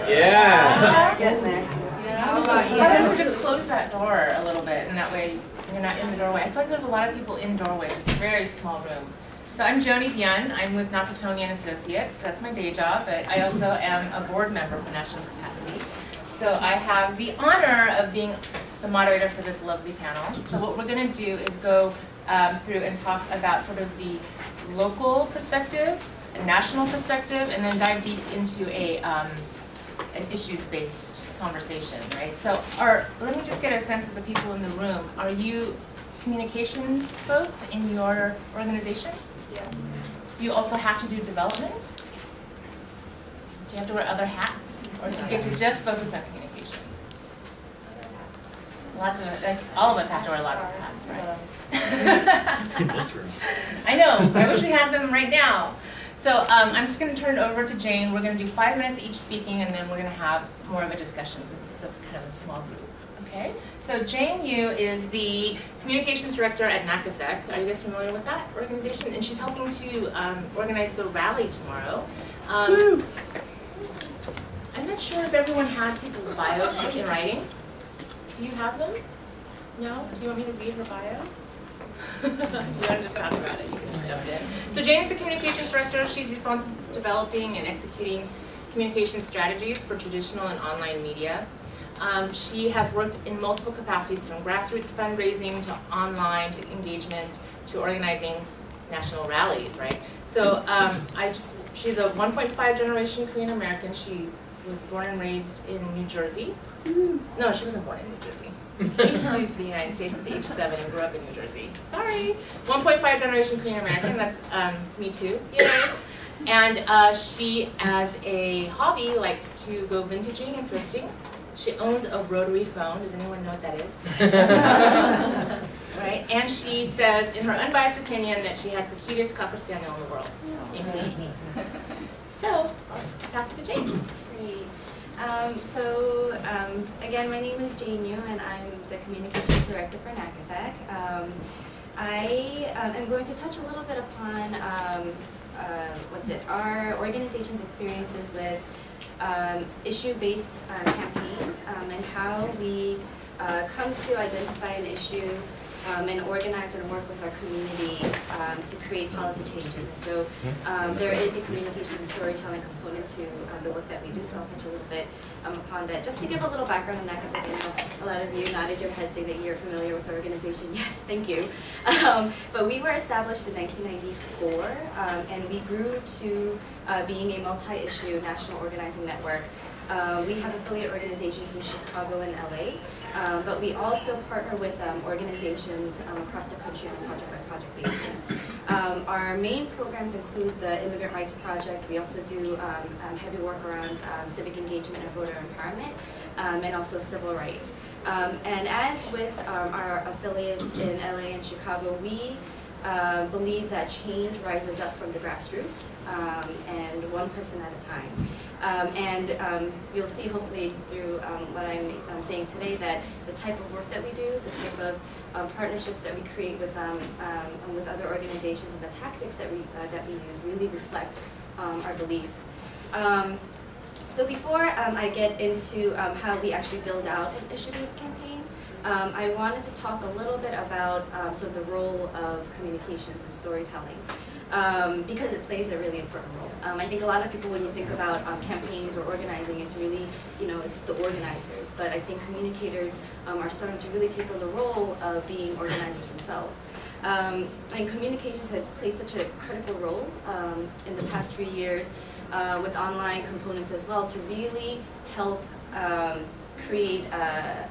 Yeah. Getting there. How about you? Why don't we just close that door a little bit, and that way you're not in the doorway. I feel like there's a lot of people in doorways. It's a very small room. So I'm Joni Byun. I'm with Nakatomi and Associates. That's my day job, but I also am a board member for National Capacity. So I have the honor of being the moderator for this lovely panel. So what we're going to do is go through and talk about sort of the local perspective, a national perspective, and then dive deep into an issues-based conversation, right? So let me just get a sense of the people in the room. Are you communications folks in your organizations? Yes. Do you also have to do development? Do you have to wear other hats? Or do you get to just focus on communications? Lots of, like, all of us have to wear lots of hats, right? In this room. I know, I wish we had them right now. So I'm just going to turn it over to Jane. We're going to do 5 minutes each speaking, and then we're going to have more of a discussion since it's kind of a small group. Okay? So Jane Yu is the communications director at NACASEC. Are you guys familiar with that organization? And she's helping to organize the rally tomorrow. I'm not sure if everyone has people's bios in writing. Do you have them? No? Do you want me to read her bio? Do you want to just talk about it? You can just jump in. So Jane is the communications director. She's responsible for developing and executing communication strategies for traditional and online media. She has worked in multiple capacities, from grassroots fundraising to online to engagement to organizing national rallies, right? So she's a 1.5 generation Korean American. She was born and raised in New Jersey. No, she wasn't born in New Jersey. Came to the United States at the age of 7 and grew up in New Jersey. Sorry. 1.5 generation Korean American, that's me too. Yay. And she, as a hobby, likes to go vintaging and thrifting. She owns a rotary phone. Does anyone know what that is? Right? And she says, in her unbiased opinion, that she has the cutest Cocker Spaniel in the world. So, I'll pass it to Jane. Great. Again, my name is Jane Yu, and I'm the Communications Director for NACASEC. I am going to touch a little bit upon our organization's experiences with issue-based campaigns and how we come to identify an issue and organize and work with our community to create policy changes. And so there is a communications and storytelling component to the work that we do, so I'll touch a little bit upon that. Just to give a little background on that, because I know a lot of you nodded your heads saying that you're familiar with our organization. Yes, thank you. But we were established in 1994, and we grew to being a multi-issue national organizing network. We have affiliate organizations in Chicago and LA. But we also partner with organizations across the country on a project-by-project basis. Our main programs include the Immigrant Rights Project. We also do heavy work around civic engagement and voter empowerment, and also civil rights. And as with our affiliates in LA and Chicago, we believe that change rises up from the grassroots, and one person at a time. You'll see hopefully through what I'm saying today that the type of work that we do, the type of partnerships that we create with other organizations, and the tactics that we use really reflect our belief. So before I get into how we actually build out an issue-based campaign, I wanted to talk a little bit about the role of communications and storytelling, because it plays a really important role. I think a lot of people, when you think about campaigns or organizing, it's really, it's the organizers. But I think communicators are starting to really take on the role of being organizers themselves. And communications has played such a critical role in the past 3 years with online components as well to really help create,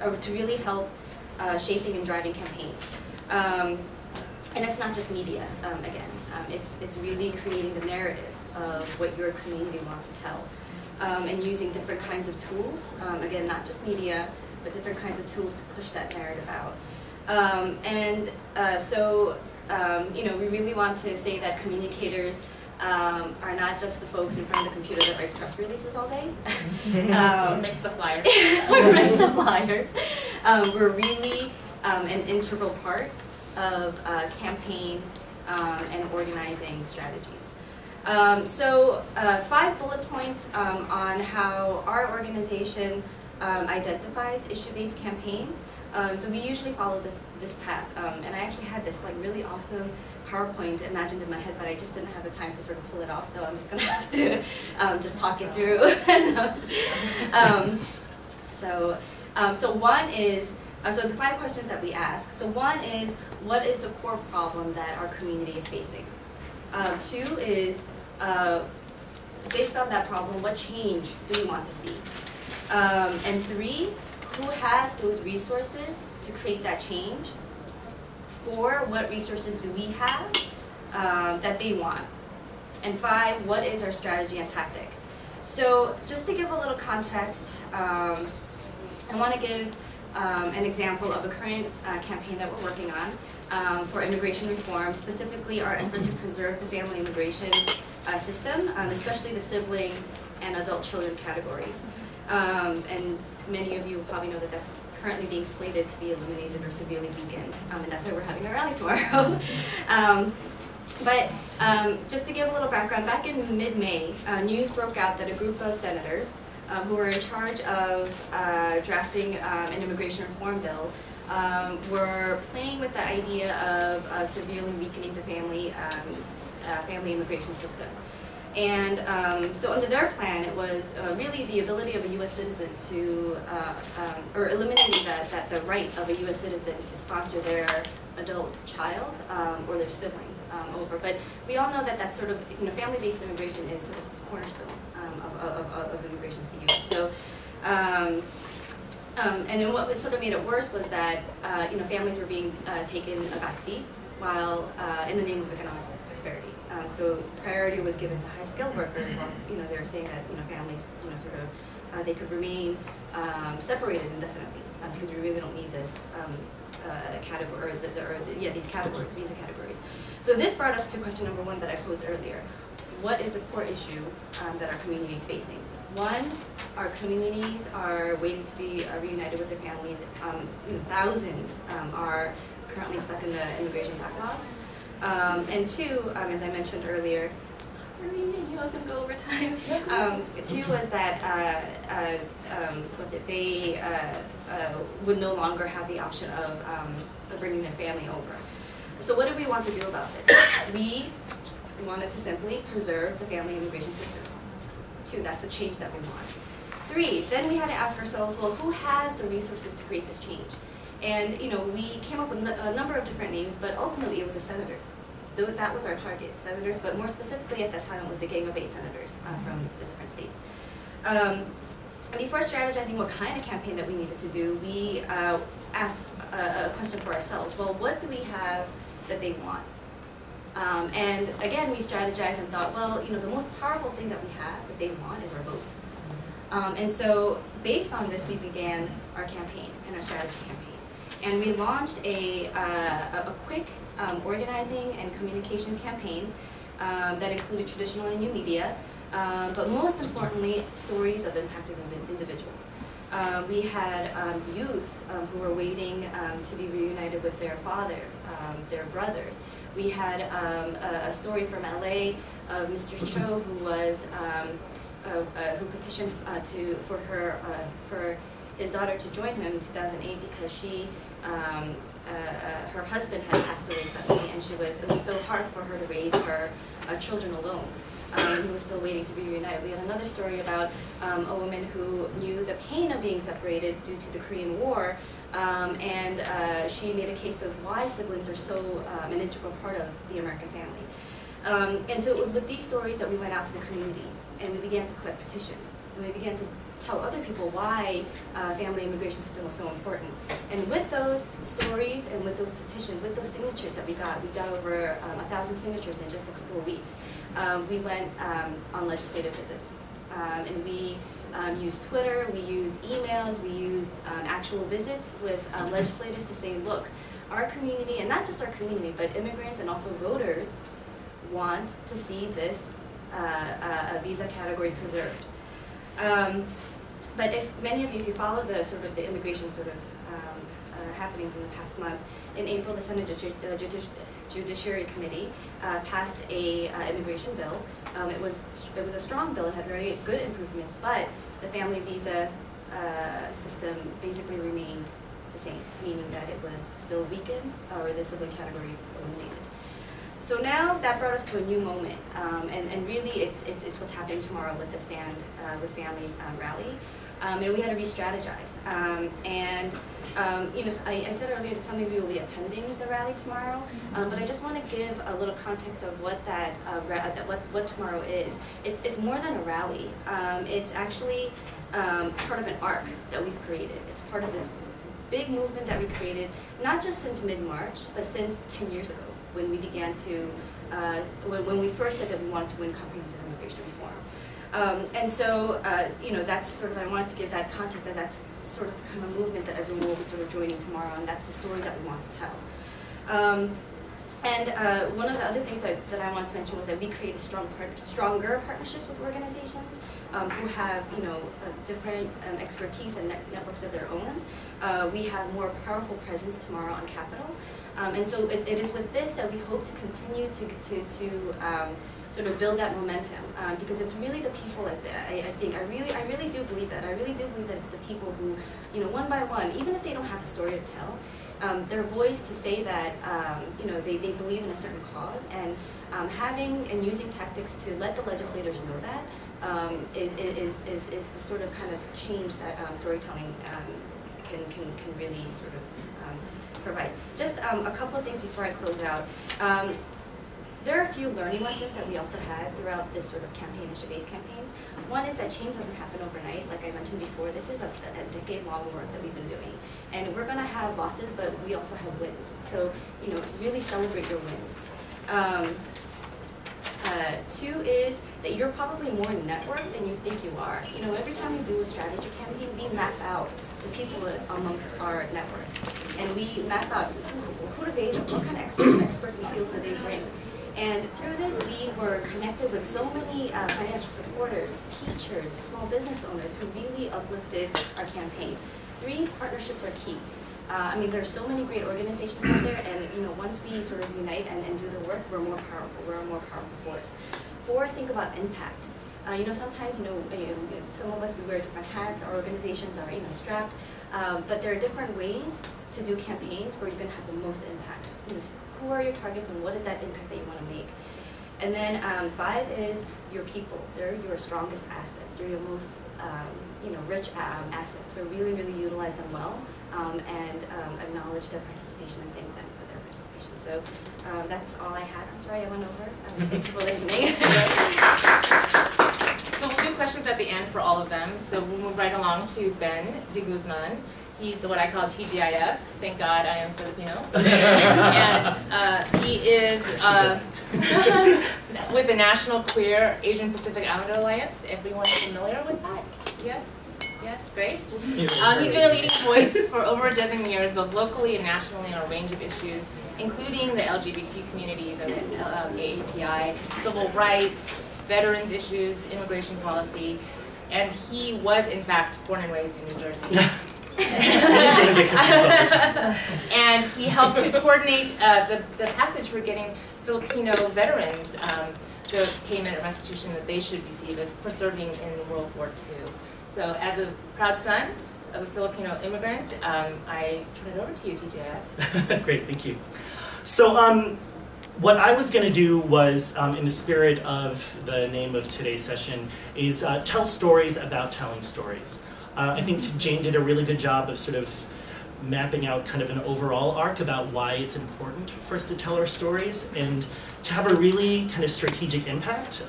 or to really help shaping and driving campaigns. And it's not just media, again. It's really creating the narrative of what your community wants to tell. And using different kinds of tools, again, not just media, but different kinds of tools to push that narrative out. We really want to say that communicators are not just the folks in front of the computer that writes press releases all day. Makes the flyers. Writes the flyers. We're really an integral part of campaign and organizing strategies. So 5 bullet points on how our organization identifies issue-based campaigns. So we usually follow this path, and I actually had this like really awesome PowerPoint imagined in my head, but I just didn't have the time to sort of pull it off, so I'm just going to have to just talk it through. So one is, so the 5 questions that we ask. So one is, what is the core problem that our community is facing? 2 is, based on that problem, what change do we want to see? And 3, who has those resources to create that change? 4, what resources do we have that they want? And 5, what is our strategy and tactic? So just to give a little context, I want to give an example of a current campaign that we're working on for immigration reform, specifically our effort to preserve the family immigration system, especially the sibling and adult children categories. And many of you probably know that that's currently being slated to be eliminated or severely weakened, and that's why we're having a rally tomorrow. But just to give a little background, back in mid-May, news broke out that a group of senators who were in charge of drafting an immigration reform bill were playing with the idea of severely weakening the family immigration system. And so under their plan, it was really the ability of a U.S. citizen to, or eliminating the right of a U.S. citizen to sponsor their adult child or their sibling over. But we all know that that sort of, family-based immigration is sort of the cornerstone of immigration to the U.S. So, and then what sort of made it worse was that, families were being taken a backseat while in the name of economic prosperity. So priority was given to high-skilled workers, while they were saying that families they could remain separated indefinitely because we really don't need this category or these categories, visa categories. So this brought us to question number 1 that I posed earlier. What is the core issue that our community is facing? 1, our communities are waiting to be reunited with their families. Thousands are currently stuck in the immigration backlogs. And 2, as I mentioned earlier, I was going to go over time. 2 was that they would no longer have the option of bringing their family over. So what did we want to do about this? We wanted to simply preserve the family immigration system. 2, that's the change that we want. 3, then we had to ask ourselves, well, who has the resources to create this change? And we came up with a number of different names, but ultimately it was the senators. That was our target, senators, but more specifically at that time it was the Gang of 8 senators from the different states. Before strategizing what kind of campaign that we needed to do, we asked a question for ourselves. Well, what do we have that they want? And again, we strategized and thought, well, the most powerful thing that we have that they want is our votes. And so based on this, we began our campaign and our strategy campaign. And we launched a quick organizing and communications campaign that included traditional and new media, but most importantly, stories of impacted individuals. We had youth who were waiting to be reunited with their father, their brothers. We had a story from LA of Mr. Cho who was who petitioned for his daughter to join him in 2008 because she her husband had passed away suddenly, and it was so hard for her to raise her children alone. Who was still waiting to be reunited. We had another story about a woman who knew the pain of being separated due to the Korean War, and she made a case of why siblings are so an integral part of the American family. And so it was with these stories that we went out to the community, and we began to collect petitions, and we began to tell other people why family immigration system was so important. And with those stories and with those petitions, with those signatures that we got over 1,000 signatures in just a couple of weeks. We went on legislative visits, and we used Twitter, we used emails, we used actual visits with legislators to say, look, our community, and not just our community, but immigrants and also voters want to see this visa category preserved. But if many of you, if you follow the sort of the immigration sort of happenings in the past month, in April, the Senate Judiciary Committee passed a immigration bill It was a strong bill. It had very good improvements, but the family visa system basically remained the same, meaning that it was still weakened or the sibling category eliminated. So now that brought us to a new moment, and really it's what's happening tomorrow with the Stand with Families rally. And we had to re-strategize. You know, I said earlier that some of you will be attending the rally tomorrow, but I just want to give a little context of what that what tomorrow is. It's more than a rally. It's actually part of an arc that we've created. It's part of this big movement that we created, not just since mid-March, but since 10 years ago, when we began to, when we first said that we wanted to win comprehensive immigration reform. And so, you know, that's sort of, I wanted to give that context, and that's sort of the kind of movement that everyone will be sort of joining tomorrow, and that's the story that we want to tell. One of the other things that I wanted to mention was that we created stronger partnerships with organizations who have, you know, different expertise and networks of their own. We have more powerful presence tomorrow on Capitol. And so it is with this that we hope to continue to sort of build that momentum, because it's really the people. I really do believe that. I really do believe that it's the people who, you know, one by one, even if they don't have a story to tell, their voice to say that, you know, they believe in a certain cause, and having and using tactics to let the legislators know that is the sort of kind of change that storytelling can really sort of provide. Just a couple of things before I close out. There are a few learning lessons that we also had throughout this sort of campaign, issue-based campaigns. One is that change doesn't happen overnight. Like I mentioned before, this is a decade-long work that we've been doing. And we're going to have losses, but we also have wins. So, you know, really celebrate your wins. Two is that you're probably more networked than you think you are. You know, every time we do a strategy campaign, we map out the people amongst our network. And we map out who do they, what kind of experts and skills do they bring. And through this, we were connected with so many financial supporters, teachers, small business owners who really uplifted our campaign. 3, partnerships are key. I mean, there's so many great organizations out there, and you know, once we sort of unite and do the work, we're more powerful. We're a more powerful force. 4, think about impact. You know, sometimes, you know, some of us, we wear different hats. Our organizations are, you know, strapped, but there are different ways to do campaigns where you're going to have the most impact. You know, who are your targets, and what is that impact that you want to make? And then 5 is your people. They're your strongest assets. They're your most, you know, rich assets. So really, really utilize them well, and acknowledge their participation and thank them for their participation. So that's all I had. I'm sorry I went over. Thanks for listening. So we'll do questions at the end for all of them. So we'll move right along to Ben de Guzman. He's what I call TGIF. Thank God I am Filipino. And he is with the National Queer Asian Pacific Islander Alliance. Everyone familiar with that? Yes? Yes, great. He's been a leading voice for over a dozen years, both locally and nationally, on a range of issues, including the LGBT communities and the AAPI, civil rights, veterans issues, immigration policy, and he was, in fact, born and raised in New Jersey. And he helped to coordinate the passage for getting Filipino veterans the payment or restitution that they should receive for serving in World War II. So as a proud son of a Filipino immigrant, I turn it over to you, TJF. Great, thank you. So what I was going to do was, in the spirit of the name of today's session, is tell stories about telling stories. I think Jane did a really good job of sort of mapping out kind of an overall arc about why it's important for us to tell our stories and to have a really kind of strategic impact.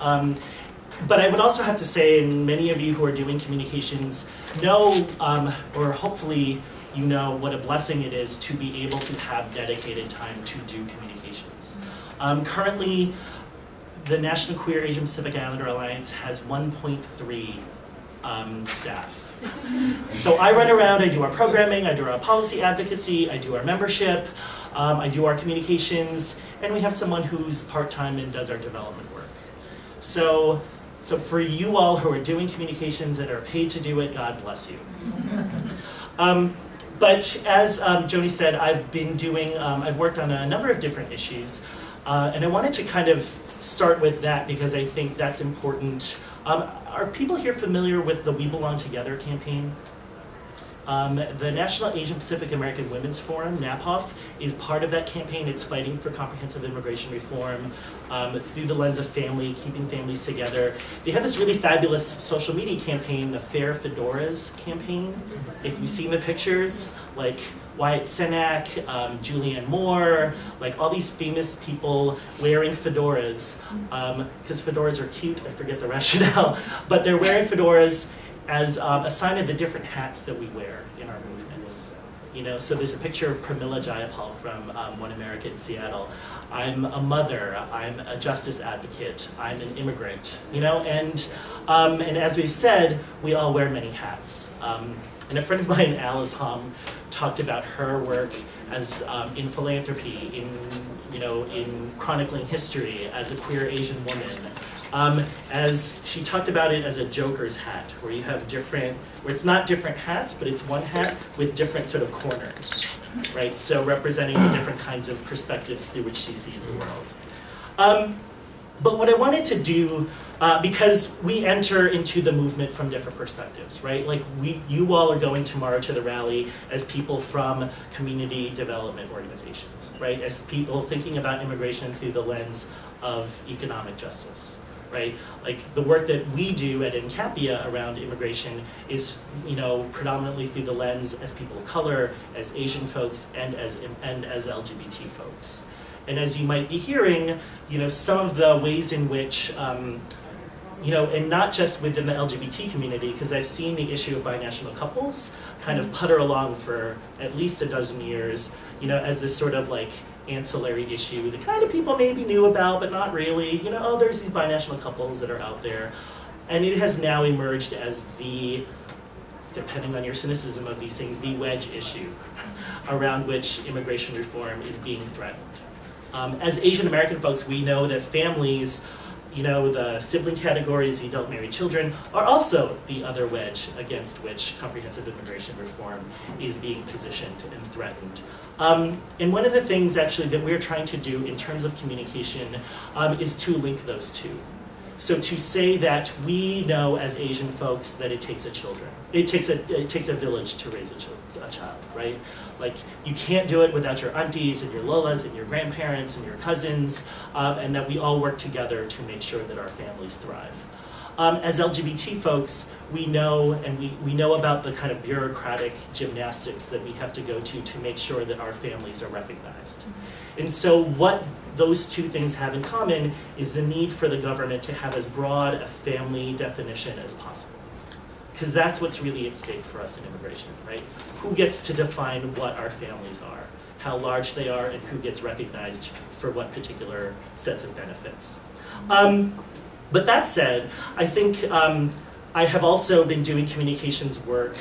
But I would also have to say, and many of you who are doing communications know, or hopefully you know, what a blessing it is to be able to have dedicated time to do communications. Currently, the National Queer Asian Pacific Islander Alliance has 1.3 staff. So I run around, I do our programming, I do our policy advocacy, I do our membership, I do our communications, and we have someone who's part-time and does our development work. So for you all who are doing communications and are paid to do it, God bless you. But as Joni said, I've been doing, I've worked on a number of different issues, and I wanted to kind of start with that because I think that's important. Are people here familiar with the We Belong Together campaign? The National Asian Pacific American Women's Forum, NAPAWF, is part of that campaign. It's fighting for comprehensive immigration reform through the lens of family, keeping families together. They have this really fabulous social media campaign, the Fair Fedoras campaign. If you've seen the pictures, like Wyatt Cenac, Julianne Moore, like all these famous people wearing fedoras, because fedoras are cute, I forget the rationale, but they're wearing fedoras as a sign of the different hats that we wear in our movements. You know, so there's a picture of Pramila Jayapal from One America in Seattle. I'm a mother, I'm a justice advocate, I'm an immigrant, you know, and as we've said, we all wear many hats. And a friend of mine, Alice Hom, talked about her work as in philanthropy, in chronicling history as a queer Asian woman. As she talked about it as a joker's hat, where you have where it's not different hats, but it's one hat with different sort of corners, right? So representing the different kinds of perspectives through which she sees the world. But what I wanted to do, because we enter into the movement from different perspectives, right? Like you all are going tomorrow to the rally as people from community development organizations, right? As people thinking about immigration through the lens of economic justice, right? Like the work that we do at NCAPIA around immigration is, predominantly through the lens as people of color, as Asian folks, and as LGBT folks. And as you might be hearing, some of the ways in which, and not just within the LGBT community, because I've seen the issue of binational couples kind of putter along for at least a dozen years, as this sort of like ancillary issue, the kind of people maybe knew about, but not really, oh, there's these binational couples that are out there. And it has now emerged as the, depending on your cynicism of these things, the wedge issue around which immigration reform is being threatened. As Asian American folks, we know that families, the sibling categories, the adult married children, are also the other wedge against which comprehensive immigration reform is being positioned and threatened. And one of the things actually that we're trying to do in terms of communication is to link those two. So to say that we know as Asian folks that it takes it takes a village to raise a child, right? Like you can't do it without your aunties and your lolas and your grandparents and your cousins, and that we all work together to make sure that our families thrive. As LGBT folks, we know, and we know about the kind of bureaucratic gymnastics that we have to go to make sure that our families are recognized. And so what those two things have in common is the need for the government to have as broad a family definition as possible. Because that's what's really at stake for us in immigration, right? Who gets to define what our families are, how large they are, and who gets recognized for what particular sets of benefits. But that said, I think I have also been doing communications work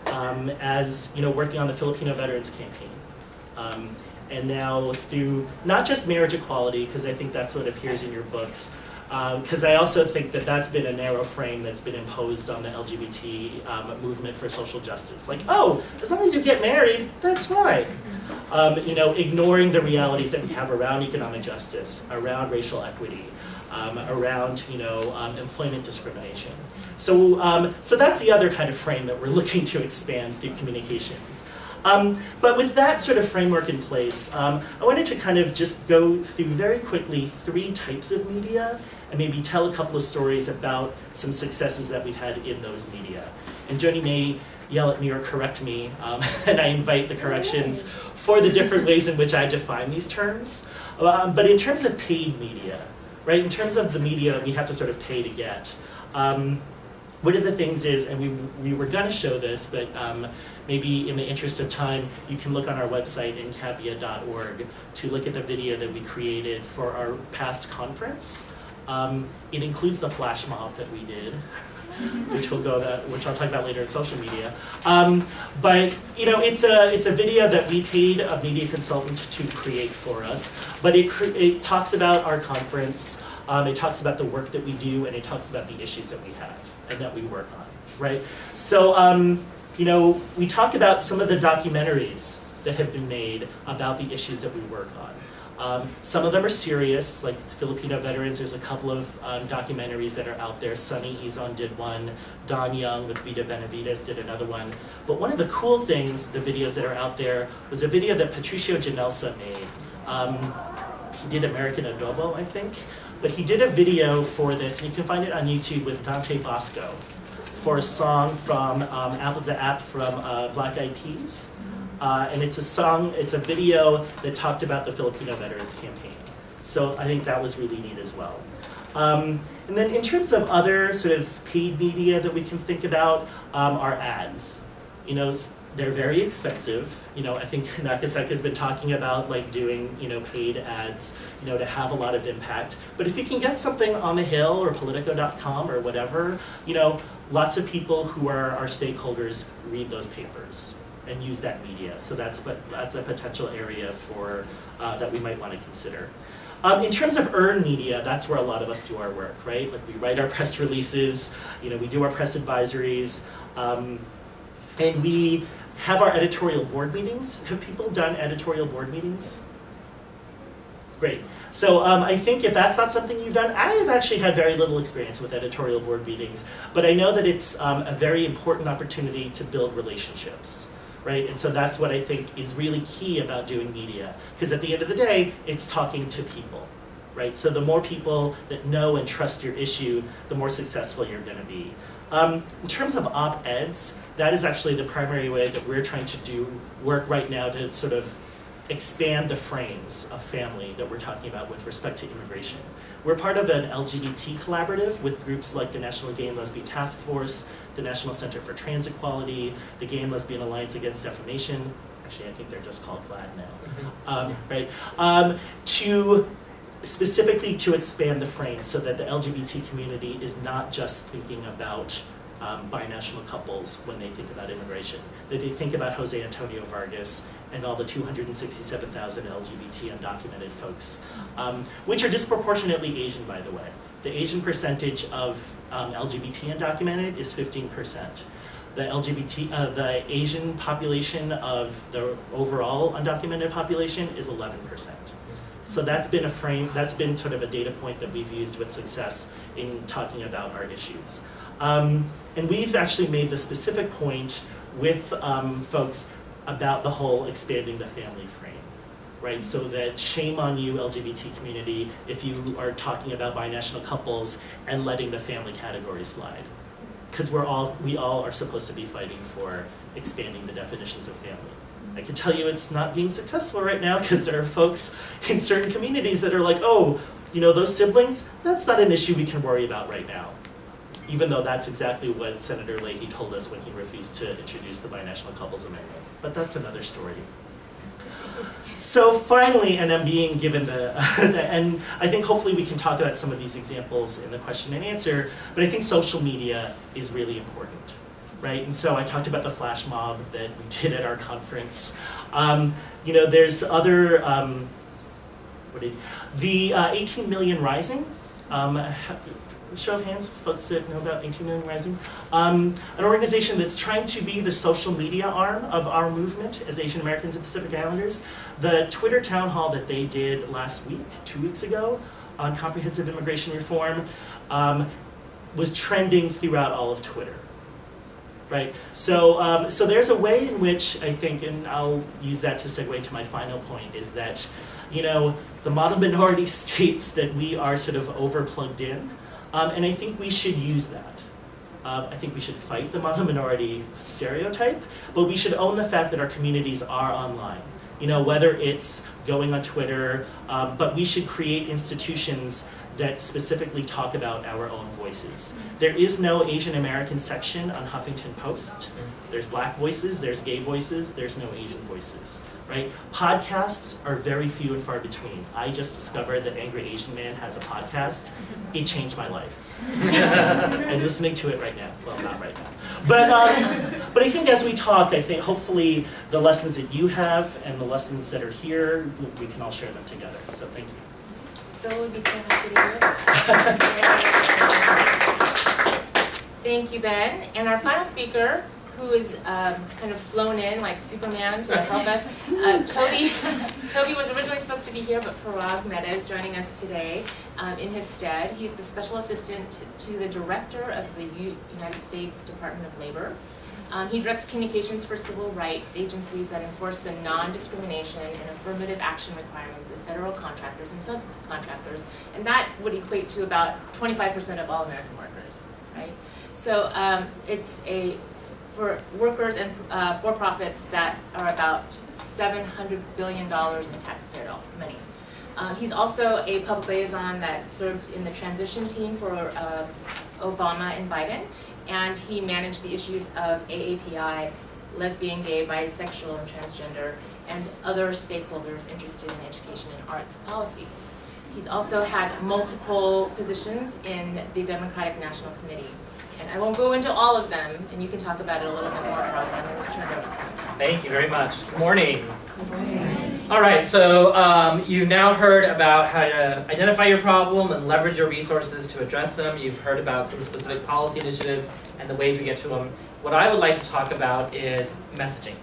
as, working on the Filipino Veterans Campaign. And now through not just marriage equality, because I think that's what appears in your books, because I also think that that's been a narrow frame that's been imposed on the LGBT movement for social justice. Like, oh, as long as you get married, that's fine. Ignoring the realities that we have around economic justice, around racial equity, around employment discrimination. So, so that's the other kind of frame that we're looking to expand through communications. But with that sort of framework in place, I wanted to kind of just go through very quickly 3 types of media and maybe tell a couple of stories about some successes that we've had in those media. And Joni may yell at me or correct me, and I invite the corrections for the different ways in which I define these terms. But in terms of paid media, right, in terms of the media that we have to sort of pay to get, one of the things is, and we were going to show this, but maybe in the interest of time, you can look on our website, incapia.org, to look at the video that we created for our past conference. It includes the flash mob that we did, which I'll talk about later in social media. But it's a video that we paid a media consultant to create for us. But it talks about our conference. It talks about the work that we do, and it talks about the issues that we have and that we work on, right? So, we talk about some of the documentaries that have been made about the issues that we work on. Some of them are serious, like Filipino veterans. There's a couple of documentaries that are out there. Sunny Izon did one. Don Young with Vida Benavides did another one. But one of the cool things, the videos that are out there, was a video that Patricio Janelsa made. He did American Adobo, I think. But he did a video for this, and you can find it on YouTube, with Dante Bosco, for a song from Apple to App from Black Eyed Peas. And it's a video that talked about the Filipino Veterans Campaign. So I think that was really neat as well. And then in terms of other sort of paid media that we can think about, are ads. You know, they're very expensive. You know, I think Nakasek has been talking about like doing, you know, paid ads, you know, to have a lot of impact. But if you can get something on the Hill or Politico.com or whatever, you know, lots of people who are our stakeholders read those papers and use that media. So that's a potential area for that we might want to consider. In terms of earned media, that's where a lot of us do our work, right? Like we write our press releases, you know, we do our press advisories, and we have our editorial board meetings. Have people done editorial board meetings? Great. So I think if that's not something you've done, I have actually had very little experience with editorial board meetings, but I know that it's a very important opportunity to build relationships, right? And so that's what I think is really key about doing media, because at the end of the day, it's talking to people, right? So the more people that know and trust your issue, the more successful you're going to be. In terms of op-eds, that is actually the primary way that we're trying to do work right now to sort of expand the frames of family that we're talking about with respect to immigration. We're part of an LGBT collaborative with groups like the National Gay and Lesbian Task Force, the National Center for Trans Equality, the Gay and Lesbian Alliance Against Defamation. Actually, I think they're just called GLAAD now, right? Specifically to expand the frame so that the LGBT community is not just thinking about binational couples when they think about immigration, that they think about Jose Antonio Vargas and all the 267,000 LGBT undocumented folks, which are disproportionately Asian, by the way. The Asian percentage of LGBT undocumented is 15%. The Asian population of the overall undocumented population is 11%. So that's been a frame, that's been sort of a data point that we've used with success in talking about our issues. And we've actually made the specific point with folks about the whole expanding the family frame, right? So that shame on you, LGBT community, if you are talking about binational couples and letting the family category slide. Because we all are supposed to be fighting for expanding the definitions of family. I can tell you it's not being successful right now because there are folks in certain communities that are like, oh, you know, those siblings, that's not an issue we can worry about right now. Even though that's exactly what Senator Leahy told us when he refused to introduce the Binational Couples Amendment. But that's another story. So finally, and I'm being given and I think hopefully we can talk about some of these examples in the question and answer, but I think social media is really important. Right, and so I talked about the flash mob that we did at our conference. You know, there's other, the 18 Million Rising. Show of hands, folks that know about 18 Million Rising. An organization that's trying to be the social media arm of our movement as Asian Americans and Pacific Islanders. The Twitter town hall that they did last week, 2 weeks ago, on comprehensive immigration reform, was trending throughout all of Twitter. Right, so there's a way in which I think, and I'll use that to segue to my final point, is that, you know, the model minority states that we are sort of over plugged in, and I think we should use that. I think we should fight the model minority stereotype, but we should own the fact that our communities are online. You know, whether it's going on Twitter, but we should create institutions that specifically talk about our own voices. There is no Asian American section on Huffington Post. There's black voices, there's gay voices, there's no Asian voices, right? Podcasts are very few and far between. I just discovered that Angry Asian Man has a podcast. It changed my life. I'm listening to it right now. Well, not right now. But I think as we talk, I think hopefully the lessons that you have and the lessons that are here, we can all share them together. So thank you. Phil would be so happy to hear that. Thank you, Ben. And our final speaker, who is kind of flown in like Superman to help us. Toby was originally supposed to be here, but Parag Mehta is joining us today in his stead. He's the special assistant to the director of the United States Department of Labor. He directs communications for civil rights agencies that enforce the non-discrimination and affirmative action requirements of federal contractors and subcontractors, and that would equate to about 25% of all American workers, right? So it's for workers and for-profits that are about $700 billion in taxpayer money. He's also a public liaison that served in the transition team for Obama and Biden, and he managed the issues of AAPI, lesbian, gay, bisexual, and transgender, and other stakeholders interested in education and arts policy. He's also had multiple positions in the Democratic National Committee. And I won't go into all of them, and you can talk about it a little bit more, Parag. I'm just turn it over to you. Thank you very much. Good morning. Good morning. All right, so you've now heard about how to identify your problem and leverage your resources to address them. You've heard about some specific policy initiatives and the ways we get to them. What I would like to talk about is messaging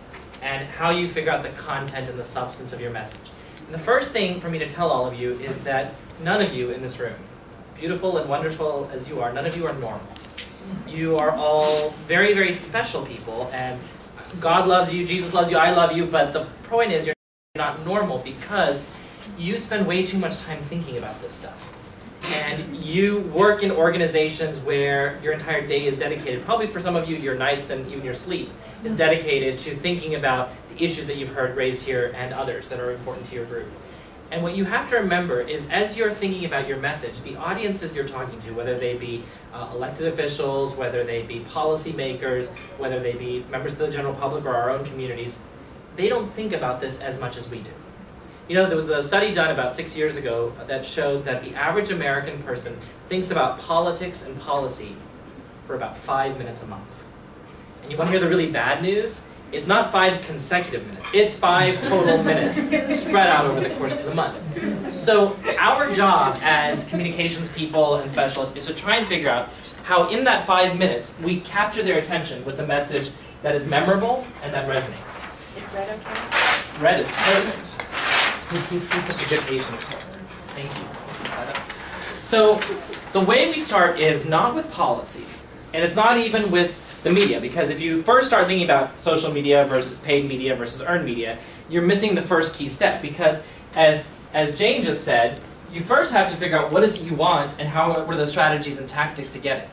and how you figure out the content and the substance of your message. And the first thing for me to tell all of you is that none of you in this room, beautiful and wonderful as you are, none of you are normal. You are all very, very special people, and God loves you, Jesus loves you, I love you, but the point is you're not normal because you spend way too much time thinking about this stuff. And you work in organizations where your entire day is dedicated, probably for some of you, your nights and even your sleep is dedicated to thinking about the issues that you've heard raised here and others that are important to your group. And what you have to remember is as you're thinking about your message, the audiences you're talking to, whether they be elected officials, whether they be policymakers, whether they be members of the general public or our own communities, they don't think about this as much as we do. You know, there was a study done about 6 years ago that showed that the average American person thinks about politics and policy for about 5 minutes a month. And you want to hear the really bad news? It's not 5 consecutive minutes, it's 5 total minutes spread out over the course of the month. So our job as communications people and specialists is to try and figure out how in that 5 minutes we capture their attention with a message that is memorable and that resonates. Is red okay? Red is perfect. He's such a good Asian color. Thank you. So the way we start is not with policy, and it's not even with the media, because if you first start thinking about social media versus paid media versus earned media, you're missing the first key step, because as Jane just said, you first have to figure out what is it you want and what are the strategies and tactics to get it.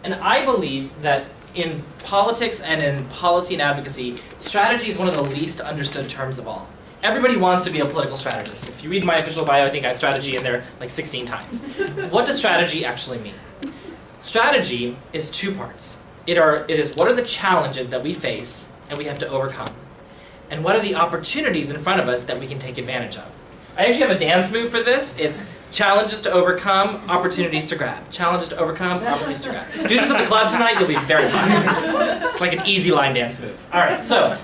And I believe that in politics and in policy and advocacy, strategy is one of the least understood terms of all. Everybody wants to be a political strategist. If you read my official bio, I think I have strategy in there like 16 times. What does strategy actually mean? Strategy is 2 parts. It is what are the challenges that we face and we have to overcome, and what are the opportunities in front of us that we can take advantage of. I actually have a dance move for this. It's challenges to overcome, opportunities to grab. Challenges to overcome, opportunities to grab. Do this at the club tonight, you'll be very popular. It's like an easy line dance move. All right, so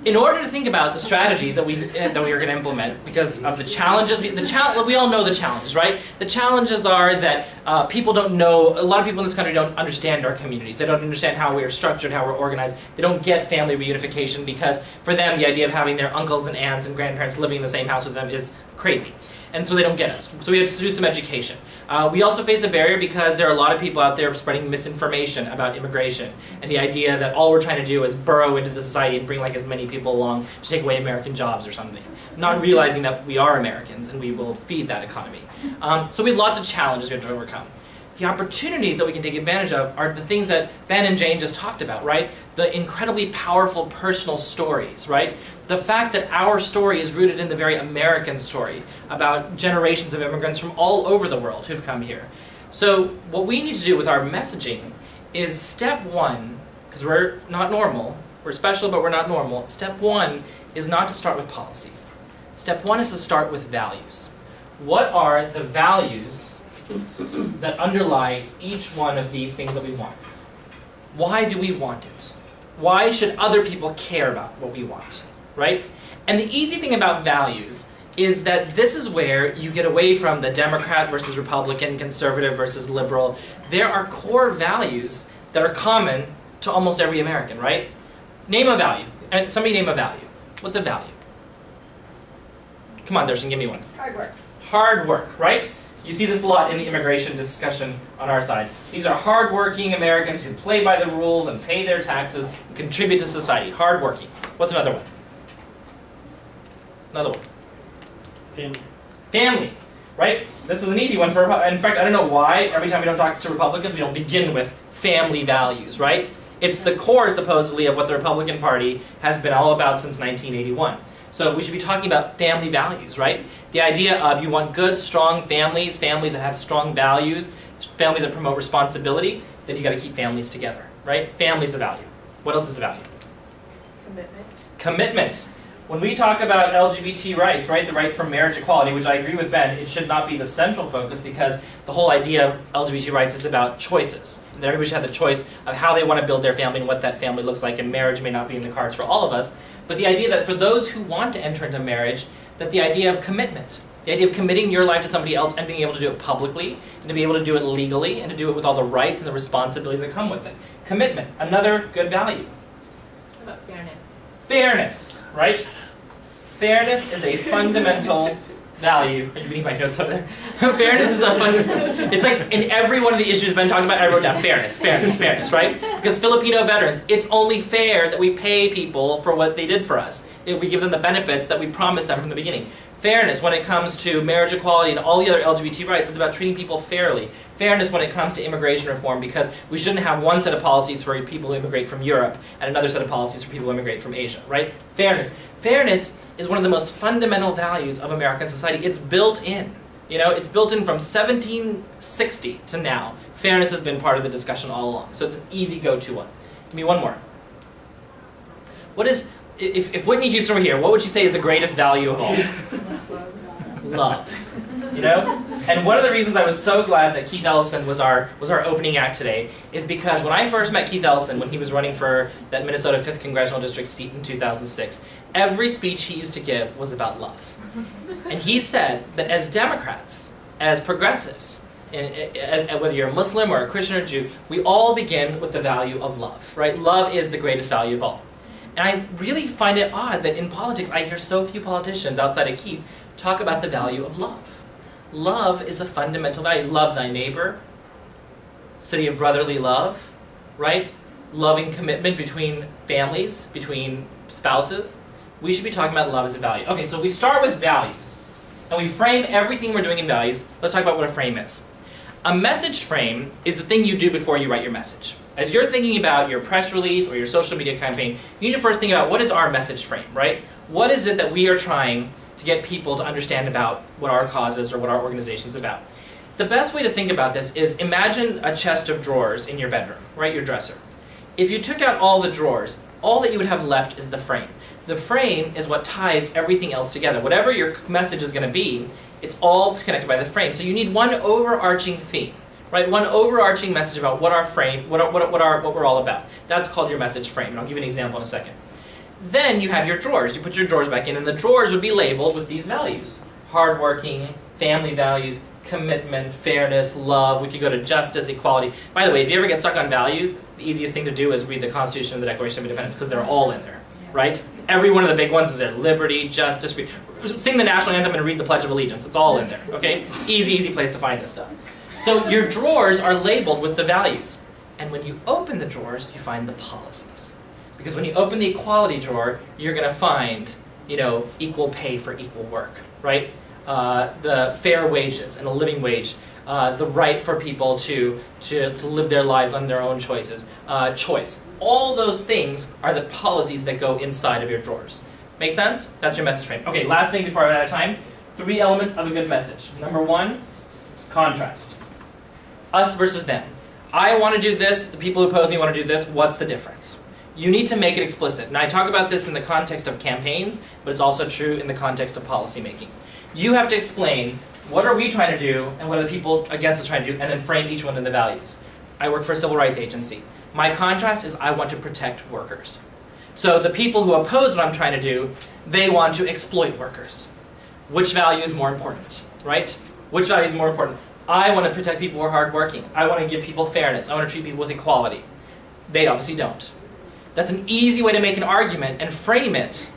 in order to think about the strategies that we are going to implement, because of the challenges, we all know the challenges, right? The challenges are that people don't know, a lot of people in this country don't understand our communities. They don't understand how we are structured, how we're organized. They don't get family reunification because for them the idea of having their uncles and aunts and grandparents living in the same house with them is crazy. And so they don't get us. So we have to do some education. We also face a barrier because there are a lot of people out there spreading misinformation about immigration and the idea that all we're trying to do is burrow into the society and bring like as many people along to take away American jobs or something. Not realizing that we are Americans and we will feed that economy. So we have lots of challenges we have to overcome. The opportunities that we can take advantage of are the things that Ben and Jane just talked about, right? The incredibly powerful personal stories, right? The fact that our story is rooted in the very American story about generations of immigrants from all over the world who've come here. So what we need to do with our messaging is step 1, because we're not normal, we're special but we're not normal, step 1 is not to start with policy. Step 1 is to start with values. What are the values that underlie each one of these things that we want? Why do we want it? Why should other people care about what we want, right? And the easy thing about values is that this is where you get away from the Democrat versus Republican, conservative versus liberal. There are core values that are common to almost every American, right? Name a value. And somebody name a value. What's a value? Come on, Darshan, give me one. Hard work. Hard work, right? You see this a lot in the immigration discussion on our side. These are hardworking Americans who play by the rules and pay their taxes and contribute to society. Hardworking. What's another one? Another one. Family. Family, right? This is an easy one for. In fact, I don't know why every time we don't talk to Republicans, we don't begin with family values, right? It's the core, supposedly, of what the Republican Party has been all about since 1981. So we should be talking about family values, right? The idea of you want good, strong families, families that have strong values, families that promote responsibility, then you got to keep families together, right? Family's a value. What else is a value? Commitment. Commitment. When we talk about LGBT rights, right, the right for marriage equality, which I agree with Ben, it should not be the central focus because the whole idea of LGBT rights is about choices. And everybody should have the choice of how they want to build their family and what that family looks like, and marriage may not be in the cards for all of us. But the idea that for those who want to enter into marriage, that the idea of commitment, the idea of committing your life to somebody else and being able to do it publicly, and to be able to do it legally, and to do it with all the rights and the responsibilities that come with it. Commitment, another good value. What about fairness? Fairness, right? Fairness is a fundamental value. Are you reading my notes over there? Fairness is a fundamental. It's like in every one of the issues Ben talked about, I wrote down fairness, fairness, fairness, right? Because Filipino veterans, it's only fair that we pay people for what they did for us. We give them the benefits that we promised them from the beginning. Fairness when it comes to marriage equality and all the other LGBT rights, it's about treating people fairly. Fairness when it comes to immigration reform, because we shouldn't have one set of policies for people who immigrate from Europe and another set of policies for people who immigrate from Asia, right? Fairness. Fairness is one of the most fundamental values of American society. It's built in. You know, it's built in from 1760 to now. Fairness has been part of the discussion all along, so it's an easy go-to one. Give me one more. What is, if Whitney Houston were here, what would she say is the greatest value of all? Love. You know? And one of the reasons I was so glad that Keith Ellison was our opening act today is because when I first met Keith Ellison, when he was running for that Minnesota 5th Congressional District seat in 2006, every speech he used to give was about love. And he said that as Democrats, as progressives, whether you're a Muslim or a Christian or Jew, we all begin with the value of love, right? Love is the greatest value of all. And I really find it odd that in politics I hear so few politicians outside of Keith talk about the value of love. Love is a fundamental value. Love thy neighbor, city of brotherly love, right? Loving commitment between families, between spouses. We should be talking about love as a value. Okay, so if we start with values, and we frame everything we're doing in values, let's talk about what a frame is. A message frame is the thing you do before you write your message. As you're thinking about your press release or your social media campaign, you need to first think about what is our message frame, right? What is it that we are trying to get people to understand about what our cause is or what our organization is about? The best way to think about this is imagine a chest of drawers in your bedroom, right, your dresser. If you took out all the drawers, all that you would have left is the frame. The frame is what ties everything else together. Whatever your message is going to be, it's all connected by the frame. So you need one overarching theme, right? One overarching message about what our frame, what we're all about. That's called your message frame, and I'll give you an example in a second. Then you have your drawers. You put your drawers back in, and the drawers would be labeled with these values. Hardworking, family values, commitment, fairness, love. We could go to justice, equality. By the way, if you ever get stuck on values, the easiest thing to do is read the Constitution and the Declaration of Independence, because they're all in there, right? Every one of the big ones is there. Liberty, justice, free. Sing the national anthem and read the Pledge of Allegiance. It's all in there, okay? Easy, easy place to find this stuff. So your drawers are labeled with the values. And when you open the drawers, you find the policies. Because when you open the equality drawer, you're going to find, you know, equal pay for equal work, right? The fair wages and a living wage, the right for people to live their lives on their own choices, choice. All those things are the policies that go inside of your drawers. Make sense? That's your message frame. Okay, last thing before I run out of time. 3 elements of a good message. Number 1, contrast. Us versus them. I want to do this, the people who oppose me want to do this, what's the difference? You need to make it explicit. And I talk about this in the context of campaigns, but it's also true in the context of policy making. You have to explain what are we trying to do and what are the people against us trying to do, and then frame each one in the values. I work for a civil rights agency. My contrast is I want to protect workers. So the people who oppose what I'm trying to do, they want to exploit workers. Which value is more important, right? Which value is more important? I want to protect people who are hardworking. I want to give people fairness. I want to treat people with equality. They obviously don't. That's an easy way to make an argument and frame it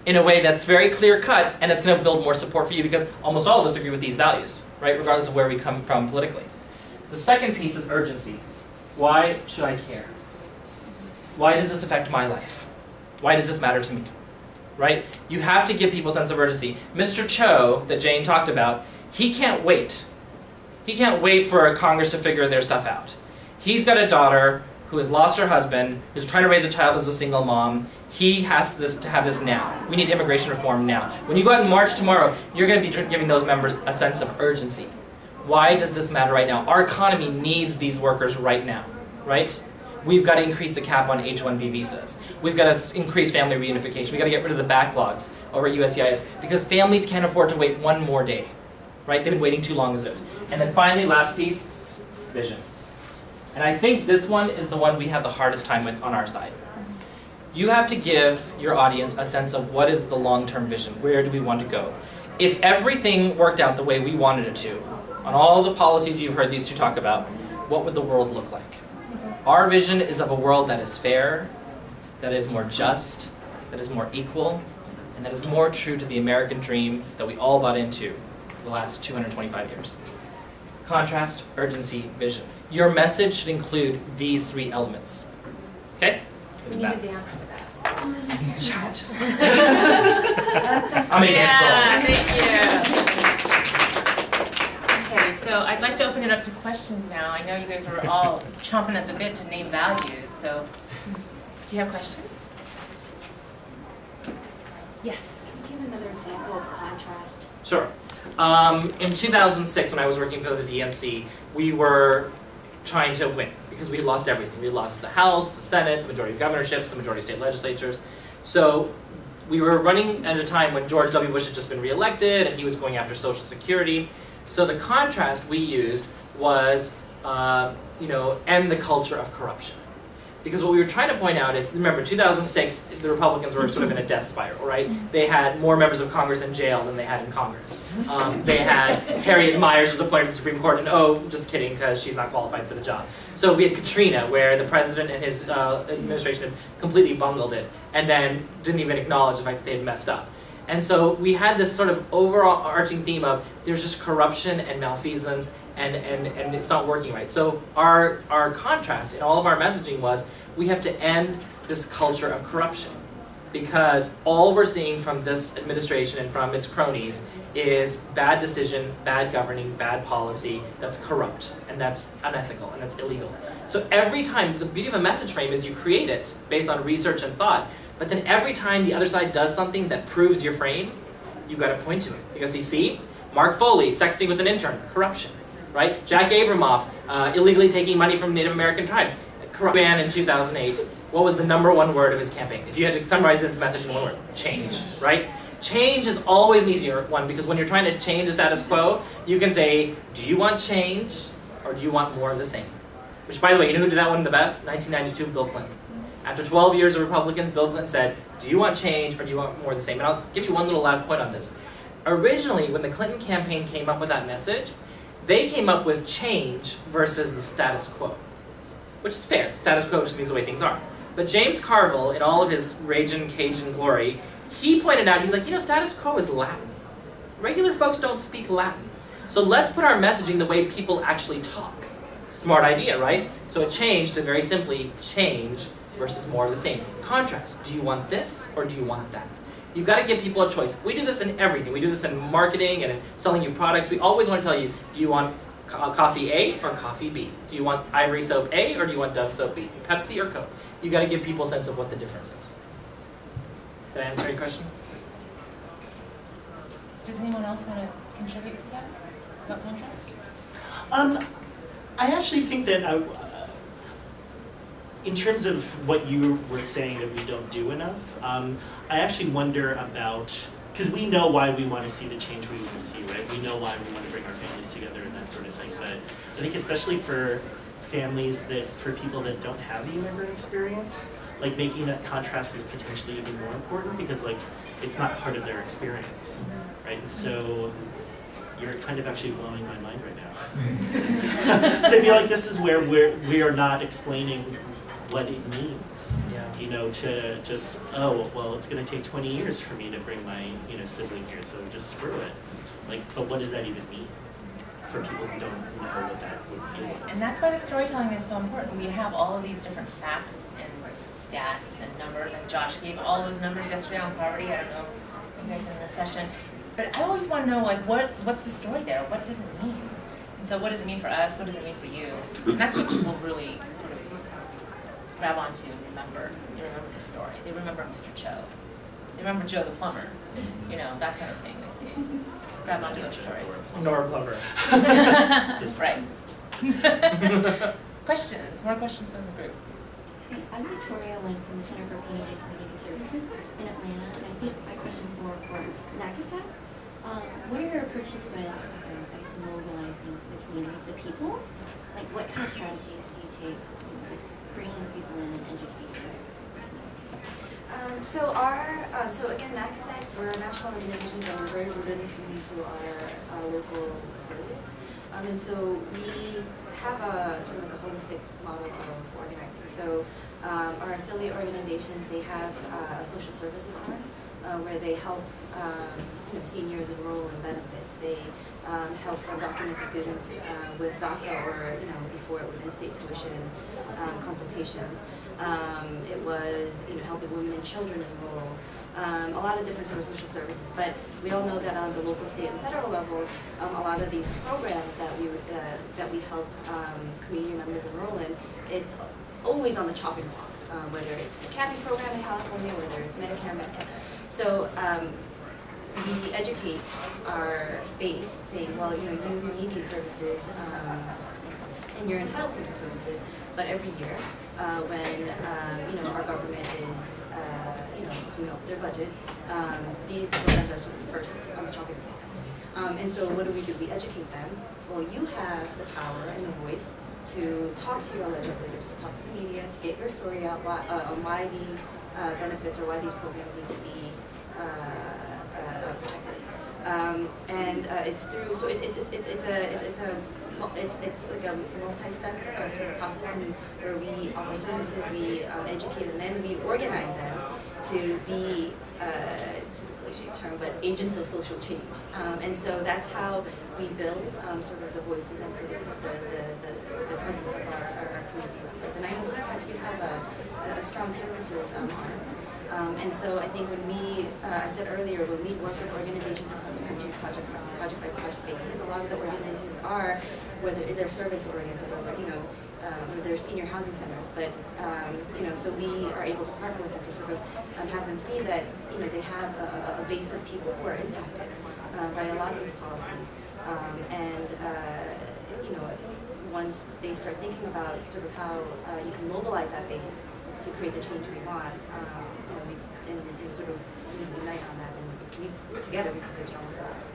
in a way that's very clear-cut, and it's going to build more support for you because almost all of us agree with these values, right, regardless of where we come from politically. The second piece is urgency. Why should I care? Why does this affect my life? Why does this matter to me? Right? You have to give people a sense of urgency. Mr. Cho, that Jane talked about, he can't wait. He can't wait for Congress to figure their stuff out. He's got a daughter who has lost her husband, who's trying to raise a child as a single mom. He has to have this now. We need immigration reform now. When you go out and march tomorrow, you're going to be giving those members a sense of urgency. Why does this matter right now? Our economy needs these workers right now, right? We've got to increase the cap on H-1B visas. We've got to increase family reunification. We've got to get rid of the backlogs over at USCIS because families can't afford to wait one more day, right? They've been waiting too long as it is. And then finally, last piece, vision. And I think this one is the one we have the hardest time with on our side. You have to give your audience a sense of what is the long-term vision. Where do we want to go? If everything worked out the way we wanted it to, on all the policies you've heard these two talk about, what would the world look like? Our vision is of a world that is fair, that is more just, that is more equal, and that is more true to the American dream that we all bought into the last 225 years. Contrast, urgency, vision. Your message should include these three elements. Okay? We need a dance for that. I'm going to dance. Thank you. Okay, so I'd like to open it up to questions now. I know you guys are all chomping at the bit to name values, so do you have questions? Yes. Can you give another example of contrast? Sure. In 2006, when I was working for the DNC, we were trying to win because we had lost everything. We had lost the House, the Senate, the majority of governorships, the majority of state legislatures. So we were running at a time when George W. Bush had just been reelected and he was going after Social Security. So the contrast we used was, end the culture of corruption. Because what we were trying to point out is, remember, 2006, the Republicans were sort of in a death spiral, right? They had more members of Congress in jail than they had in Congress. They had Harriet Miers was appointed to the Supreme Court, and oh, just kidding, because she's not qualified for the job. So we had Katrina, where the president and his administration had completely bungled it, and then didn't even acknowledge the fact that they had messed up. And so we had this sort of overarching theme of there's just corruption and malfeasance, and it's not working right. So our contrast in all of our messaging was we have to end this culture of corruption because all we're seeing from this administration and from its cronies is bad decision, bad governing, bad policy that's corrupt, and that's unethical, and that's illegal. So every time, the beauty of a message frame is you create it based on research and thought, but then every time the other side does something that proves your frame, you've got to point to it. Because you see, Mark Foley, sexting with an intern, corruption, right? Jack Abramoff, illegally taking money from Native American tribes, corruption. In 2008, what was the #1 word of his campaign? If you had to summarize his message in one word, change, right? Change is always an easier one because when you're trying to change the status quo, you can say, do you want change or do you want more of the same? Which, by the way, you know who did that one the best? 1992, Bill Clinton. After 12 years of Republicans, Bill Clinton said, do you want change or do you want more of the same? And I'll give you one little last point on this. Originally, when the Clinton campaign came up with that message, they came up with change versus the status quo, which is fair. Status quo just means the way things are. But James Carville, in all of his raging Cajun glory, he pointed out, he's like, status quo is Latin. Regular folks don't speak Latin. So let's put our messaging the way people actually talk. Smart idea, right? So it changed to very simply change versus more of the same. Contrast. Do you want this or do you want that? You've got to give people a choice. We do this in everything. We do this in marketing and in selling you products. We always want to tell you, do you want coffee A or coffee B? Do you want Ivory soap A or do you want Dove soap B? Pepsi or Coke? You've got to give people a sense of what the difference is. Did I answer your question? Does anyone else want to contribute to that about contrast? I actually think that in terms of what you were saying that we don't do enough, I actually wonder about, because we know why we want to see the change we want to see, right? We know why we want to bring our families together and that sort of thing. But I think especially for families for people that don't have the immigrant experience, like making that contrast is potentially even more important because it's not part of their experience, right? And so you're kind of actually blowing my mind right now. So I feel like this is where we are not explaining what it means. Yeah. You know, to just, oh, well, it's going to take 20 years for me to bring my, sibling here, so just screw it. Like, but what does that even mean for people who don't know what that would feel like? And that's why the storytelling is so important. We have all of these different facts and stats and numbers, and Josh gave all those numbers yesterday on poverty. I don't know you guys in the session, but I always want to know, like, what's the story there? What does it mean? And so what does it mean for us? What does it mean for you? And that's what people really sort of grab onto and remember. They remember the story. They remember Mr. Cho. They remember Joe the plumber. You know, that kind of thing. Like they grab onto those stories. Nor plumber. Right. Questions? More questions from the group. Hey, I'm Victoria Wynn from the Center for Community and Community Services in Atlanta, and I think my question is more for Nakasa. What are your approaches with, mobilizing the community, the people? Like, what kind of strategies do you take with bringing people in and educating the community? So again, NACASAC, we're a national organization, so we're very rooted in the community through our local affiliates. And so we have a sort of like a holistic model of organizing. So our affiliate organizations, they have a social services arm where they help seniors enroll in benefits. They help undocumented students with DACA or before it was in-state tuition consultations. It was helping women and children enroll. A lot of different sort of social services, but we all know that on the local, state, and federal levels, a lot of these programs that we help community members enroll in, it's always on the chopping blocks, whether it's the CAPACD program in California, whether it's Medicare, Medicaid. So we educate our base, saying, well, you need these services, and you're entitled to these services, but every year, when our government is coming up with their budget, these programs are sort of first on the chopping blocks. And so what do? We educate them. Well, you have the power and the voice to talk to your legislators, to talk to the media, to get your story out on why these benefits or why these programs need to be protected. And it's through, so it's like a multi-step sort of process, and where we offer services, we educate, and then we organize them to be, this is a cliche term, but agents of social change. And so that's how we build sort of the voices and sort of the presence of our community members. And I know sometimes you have a strong services arm. And so I think when I said earlier, when we work with organizations across the country, project by project basis, a lot of the organizations are, whether they're service oriented or or they're senior housing centers, but so we are able to partner with them to sort of have them see that they have a base of people who are impacted by a lot of these policies, and once they start thinking about sort of how you can mobilize that base to create the change we want, and sort of unite on that, and together we can be a strong force.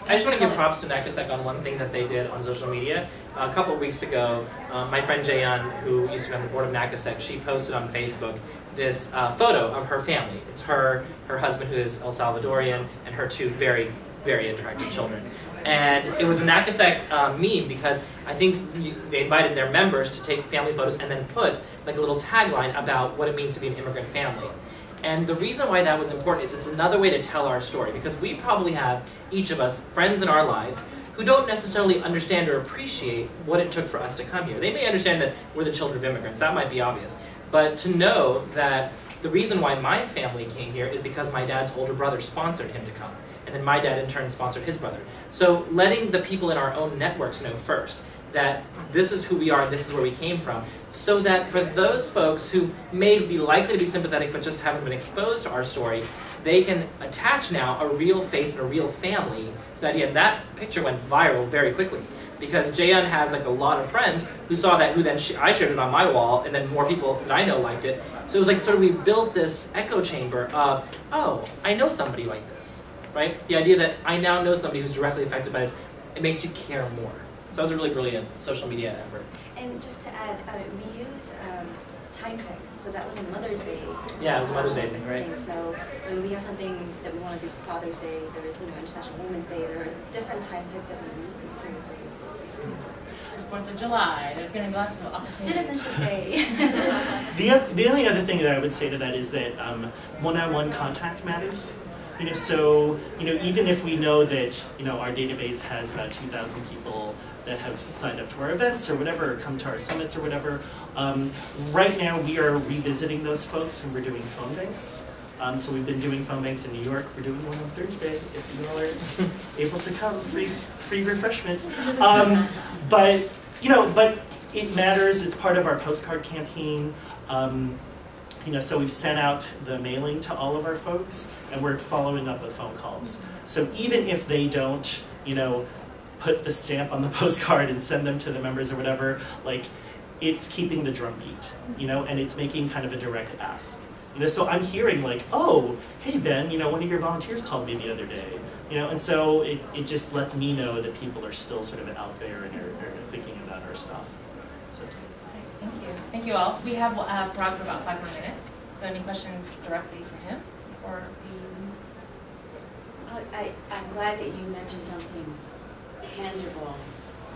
I just want to give props to NACASAC on one thing that they did on social media. A couple of weeks ago, my friend Jayon, who used to be on the board of NACASAC, she posted on Facebook this photo of her family. It's her husband, who is El Salvadorian, and her two very, very attractive children. And it was a NACASAC meme because I think they invited their members to take family photos and then put like a little tagline about what it means to be an immigrant family. And the reason why that was important is it's another way to tell our story, because we probably have, each of us, friends in our lives who don't necessarily understand or appreciate what it took for us to come here. They may understand that we're the children of immigrants, that might be obvious, but to know that the reason why my family came here is because my dad's older brother sponsored him to come, and then my dad in turn sponsored his brother. So letting the people in our own networks know first that this is who we are, this is where we came from, so that for those folks who may be likely to be sympathetic but just haven't been exposed to our story, they can attach now a real face and a real family to the idea. And that picture went viral very quickly, because Jayon has like a lot of friends who saw that, who then I shared it on my wall, and then more people that I know liked it. So it was like sort of we built this echo chamber of, oh, I know somebody like this, right? The idea that I now know somebody who's directly affected by this, it makes you care more. So that was a really brilliant social media effort. And just to add, we use time picks. So that was a Mother's Day. Yeah, it was a Mother's Day thing, right? So when we have something that we want to do for Father's Day, there is International Women's Day. There are different time picks that we use to sort of. 4th of July, there's going to be lots of opportunities. Citizenship Day. The only other thing that I would say to that is that one-on-one contact matters. So even if we know that our database has about 2,000 people that have signed up to our events or whatever, or come to our summits or whatever, right now we are revisiting those folks and we're doing phone banks. So we've been doing phone banks in New York. We're doing one on Thursday if you all are able to come. Free refreshments. But it matters. It's part of our postcard campaign. So we've sent out the mailing to all of our folks, and we're following up with phone calls. So even if they don't, put the stamp on the postcard and send them to the members or whatever, like, it's keeping the drumbeat, and it's making kind of a direct ask. So I'm hearing like, oh, hey Ben, one of your volunteers called me the other day, and so it just lets me know that people are still sort of out there and are thinking about our stuff. So. Thank you. Thank you all. We have Parag for about 5 more minutes. So any questions directly for him before he leaves? I'm glad that you mentioned something tangible,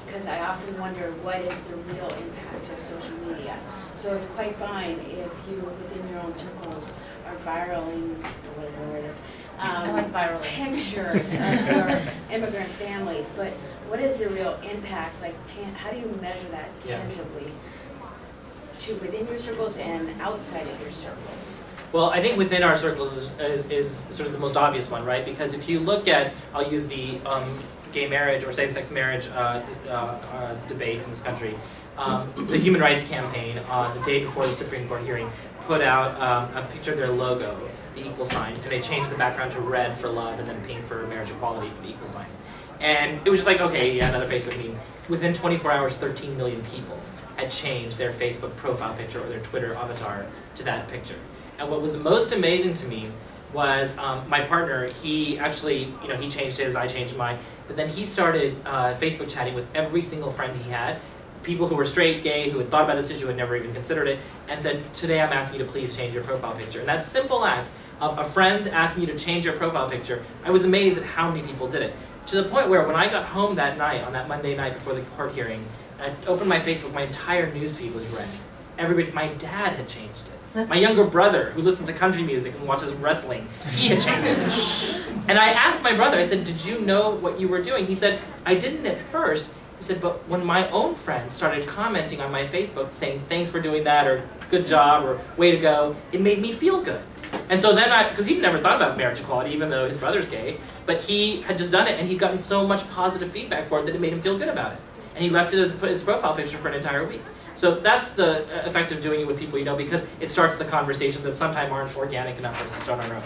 because I often wonder what is the real impact of social media. So it's quite fine if you, within your own circles, are viraling, whatever the word is, I like viraling. pictures of your immigrant families, but what is the real impact? Like, how do you measure that tangibly to within your circles and outside of your circles? Well, I think within our circles is sort of the most obvious one, right? Because if you look at, I'll use the gay marriage or same-sex marriage debate in this country, the Human Rights Campaign on the day before the Supreme Court hearing put out a picture of their logo, the equal sign, and they changed the background to red for love and then pink for marriage equality for the equal sign. And it was just like, okay, yeah, another Facebook meme. Within 24 hours, 13 million people had changed their Facebook profile picture or their Twitter avatar to that picture. And what was most amazing to me was my partner, he actually, he changed his, I changed mine, but then he started Facebook chatting with every single friend he had, people who were straight, gay, who had thought about this issue and never even considered it, and said, today I'm asking you to please change your profile picture. And that simple act of a friend asking you to change your profile picture, I was amazed at how many people did it. To the point where when I got home that night, on that Monday night before the court hearing, I opened my Facebook, my entire newsfeed was red. Everybody, my dad had changed it. My younger brother, who listens to country music and watches wrestling, he had changed it. And I asked my brother, I said, did you know what you were doing? He said, I didn't at first. He said, but when my own friends started commenting on my Facebook saying, thanks for doing that, or good job, or way to go, it made me feel good. And so then because he'd never thought about marriage equality, even though his brother's gay, but he had just done it, and he'd gotten so much positive feedback for it that it made him feel good about it. And he left it as his profile picture for an entire week. So that's the effect of doing it with people you know, because it starts the conversations that sometimes aren't organic enough for us to start on our own.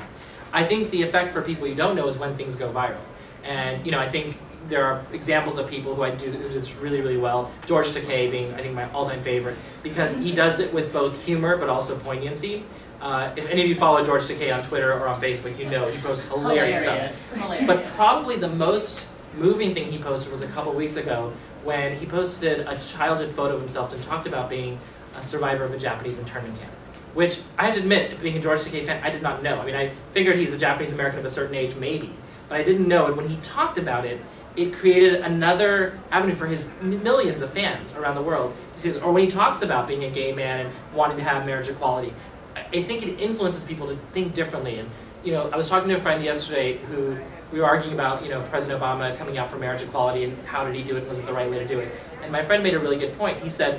I think the effect for people you don't know is when things go viral. And I think there are examples of people who do this really, really well. George Takei being, I think, my all-time favorite, because he does it with both humor but also poignancy. If any of you follow George Takei on Twitter or on Facebook, you know he posts hilarious stuff. Hilarious. But probably the most moving thing he posted was a couple weeks ago when he posted a childhood photo of himself and talked about being a survivor of a Japanese internment camp. Which, I have to admit, being a George Takei fan, I did not know. I mean, I figured he's a Japanese American of a certain age, maybe. But I didn't know, and when he talked about it, it created another avenue for his millions of fans around the world. Or when he talks about being a gay man and wanting to have marriage equality, I think it influences people to think differently. And I was talking to a friend yesterday who we were arguing about President Obama coming out for marriage equality and how did he do it and was it the right way to do it. And my friend made a really good point. He said,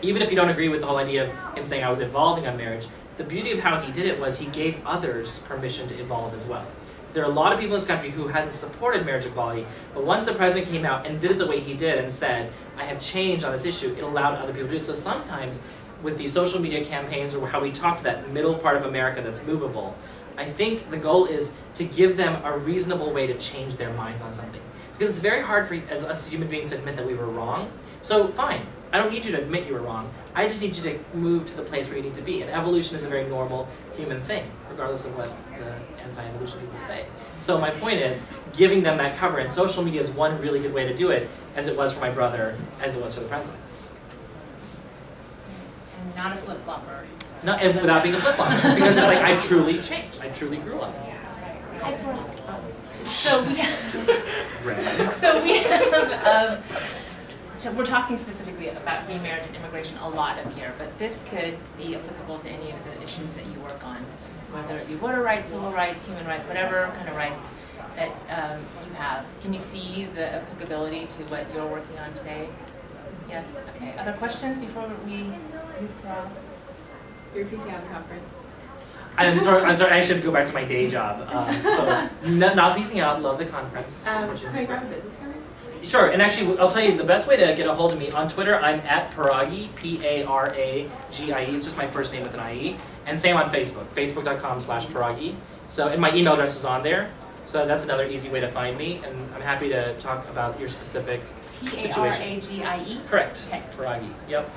even if you don't agree with the whole idea of him saying I was evolving on marriage, the beauty of how he did it was he gave others permission to evolve as well. There are a lot of people in this country who hadn't supported marriage equality, but once the president came out and did it the way he did and said, I have changed on this issue, it allowed other people to do it. So sometimes with these social media campaigns or how we talk to that middle part of America that's movable, I think the goal is to give them a reasonable way to change their minds on something. Because it's very hard for as us human beings to admit that we were wrong. So fine, I don't need you to admit you were wrong. I just need you to move to the place where you need to be. And evolution is a very normal human thing, regardless of what the anti-evolution people say. So my point is, giving them that cover, and social media is one really good way to do it, as it was for my brother, as it was for the president. And not a flip-flopper. Not and without being a flip-flopper, because it's like I truly changed. I truly grew on this. So we have, so we're talking specifically about gay marriage and immigration a lot up here, but this could be applicable to any of the issues that you work on, whether it be voter rights, civil rights, human rights, whatever kind of rights that you have. Can you see the applicability to what you're working on today? Yes? Okay. Other questions before we use Parag? Your PCI conference. I'm sorry, I should go back to my day job. So, not piecing out, love the conference. Can I grab a business card? Sure, and actually, I'll tell you the best way to get a hold of me on Twitter. I'm at Paragi, P-A-R-A-G-I-E. It's just my first name with an I-E. And same on Facebook, facebook.com/Paragi. So, and my email address is on there. So that's another easy way to find me. And I'm happy to talk about your specific situation. P-A-R-A-G-I-E? Correct. Okay. Paragi. Yep.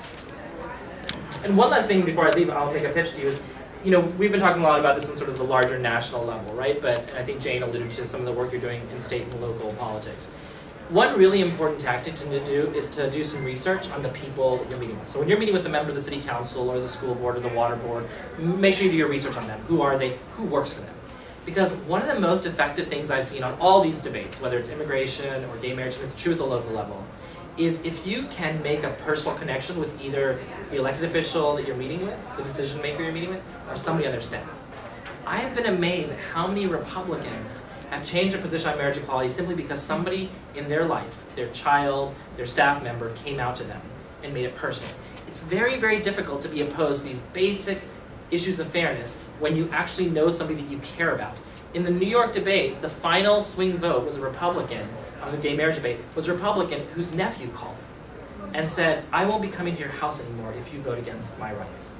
And one last thing before I leave, I'll make a pitch to you is, you know, we've been talking a lot about this on sort of the larger national level, right? But I think Jane alluded to some of the work you're doing in state and local politics. One really important tactic to do is to do some research on the people that you're meeting with. So when you're meeting with a member of the city council or the school board or the water board, make sure you do your research on them. Who are they? Who works for them? Because one of the most effective things I've seen on all these debates, whether it's immigration or gay marriage, and it's true at the local level, is if you can make a personal connection with either the elected official that you're meeting with, the decision maker you're meeting with, or somebody on their staff. I have been amazed at how many Republicans have changed their position on marriage equality simply because somebody in their life, their child, their staff member, came out to them and made it personal. It's very, very difficult to be opposed to these basic issues of fairness when you actually know somebody that you care about. In the New York debate, the final swing vote was a Republican on the gay marriage debate, was a Republican whose nephew called and said, I won't be coming to your house anymore if you vote against my rights.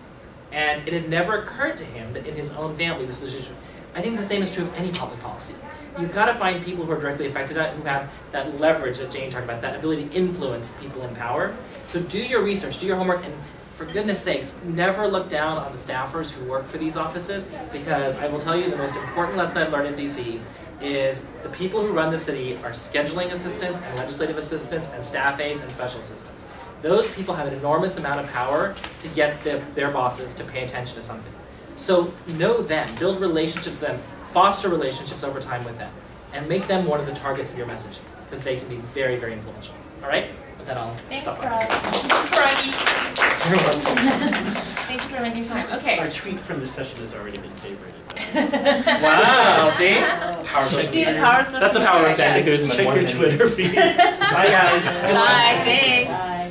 And it had never occurred to him that in his own family this decision. I think the same is true of any public policy. You've got to find people who are directly affected by it, who have that leverage that Jane talked about, that ability to influence people in power. So do your research, do your homework, and for goodness sakes, never look down on the staffers who work for these offices, because I will tell you the most important lesson I've learned in DC is the people who run the city are scheduling assistants and legislative assistants and staff aides and special assistants. Those people have an enormous amount of power to get their bosses to pay attention to something. So know them, build relationships with them, foster relationships over time with them, and make them one of the targets of your messaging, because they can be very, very influential. All right? With that, I'll stop. Thank you for making time. Okay. Our tweet from this session has already been favorited. Wow, see? That's the power of Danny Guzman. Check your Twitter feed. Bye, guys. Bye, thanks. Bye.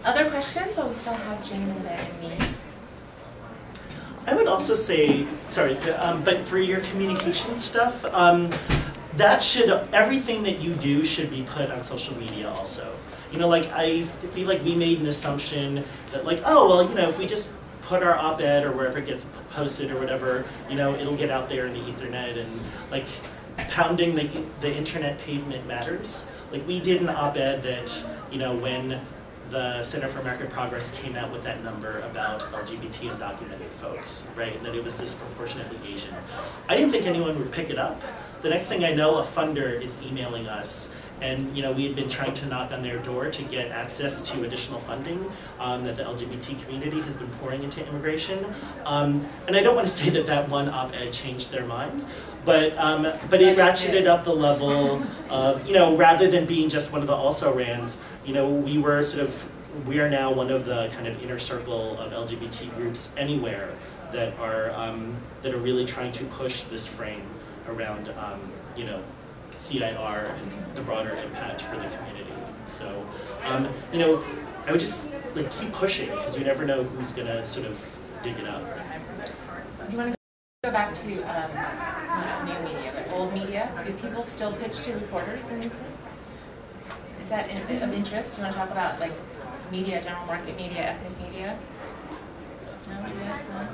Other questions? Well, we still have Jane and me. I would also say, sorry, but for your communication stuff, that should, everything that you do should be put on social media also. You know, like, I feel like we made an assumption that, like, oh, well, you know, if we just put our op-ed or wherever it gets posted or whatever, you know, it'll get out there in the Ethernet, and, like, pounding the internet pavement matters. Like, we did an op-ed that, you know, when the Center for American Progress came out with that number about LGBT undocumented folks, right, and that it was disproportionately Asian. I didn't think anyone would pick it up. The next thing I know, a funder is emailing us, and you know, we had been trying to knock on their door to get access to additional funding that the LGBT community has been pouring into immigration. And I don't want to say that that one op-ed changed their mind, but it ratcheted up the level of, you know, rather than being just one of the also-rans, you know, we are now one of the kind of inner circle of LGBT groups anywhere that are really trying to push this frame around, you know, CIR and the broader impact for the community. So, you know, I would just like keep pushing, because you never know who's gonna sort of dig it up. Do you want to go back to not new media, but old media? Do people still pitch to reporters in this room? Is that of interest? Do you want to talk about like media, general market media, ethnic media? No, yes, no.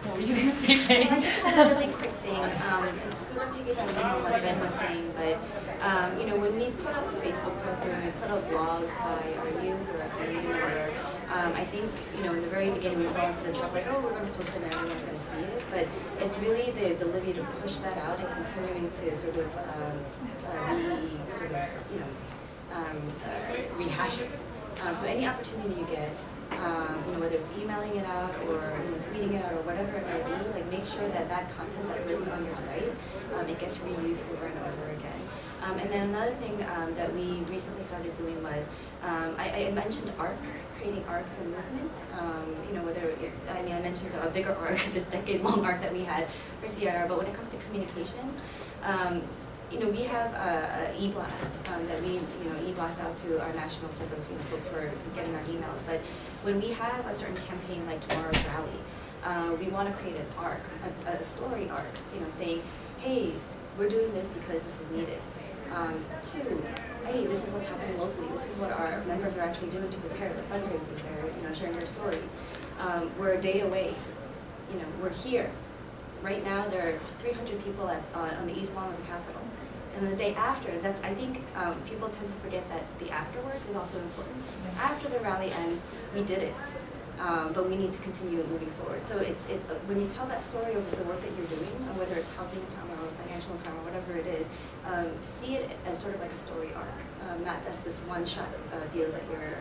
What were you going to say, Jane? I just had a really quick thing. It's sort of piggybacking on what Ben was saying, but you know, when we put up a Facebook post or when we put up blogs by our youth or our community member, I think, you know, in the very beginning we fall into the trap like, oh, we're going to post it and everyone's going to see it, but it's really the ability to push that out and continuing to sort of rehash it. So any opportunity you get, whether it's emailing it out or tweeting it out or whatever it may be, like make sure that that content that lives on your site, it gets reused over and over again. And then another thing that we recently started doing was, I mentioned arcs, creating arcs and movements. I mentioned a bigger arc, this decade-long arc that we had for CIR, but when it comes to communications, we have a e-blast that we e-blast out to our national sort of folks who are getting our emails. But when we have a certain campaign like tomorrow's rally, we want to create an arc, a story arc, saying, hey, we're doing this because this is needed. Two, hey, this is what's happening locally. This is what our members are actually doing to prepare the fundraising. They're sharing their stories. We're a day away. We're here. Right now, there are 300 people on the east lawn of the Capitol. And the day after, I think people tend to forget that the afterwards is also important. After the rally ends, we did it. But we need to continue moving forward. So it's when you tell that story of the work that you're doing, whether it's housing empowerment or financial empowerment, whatever it is, see it as sort of like a story arc, not just this one-shot deal that you're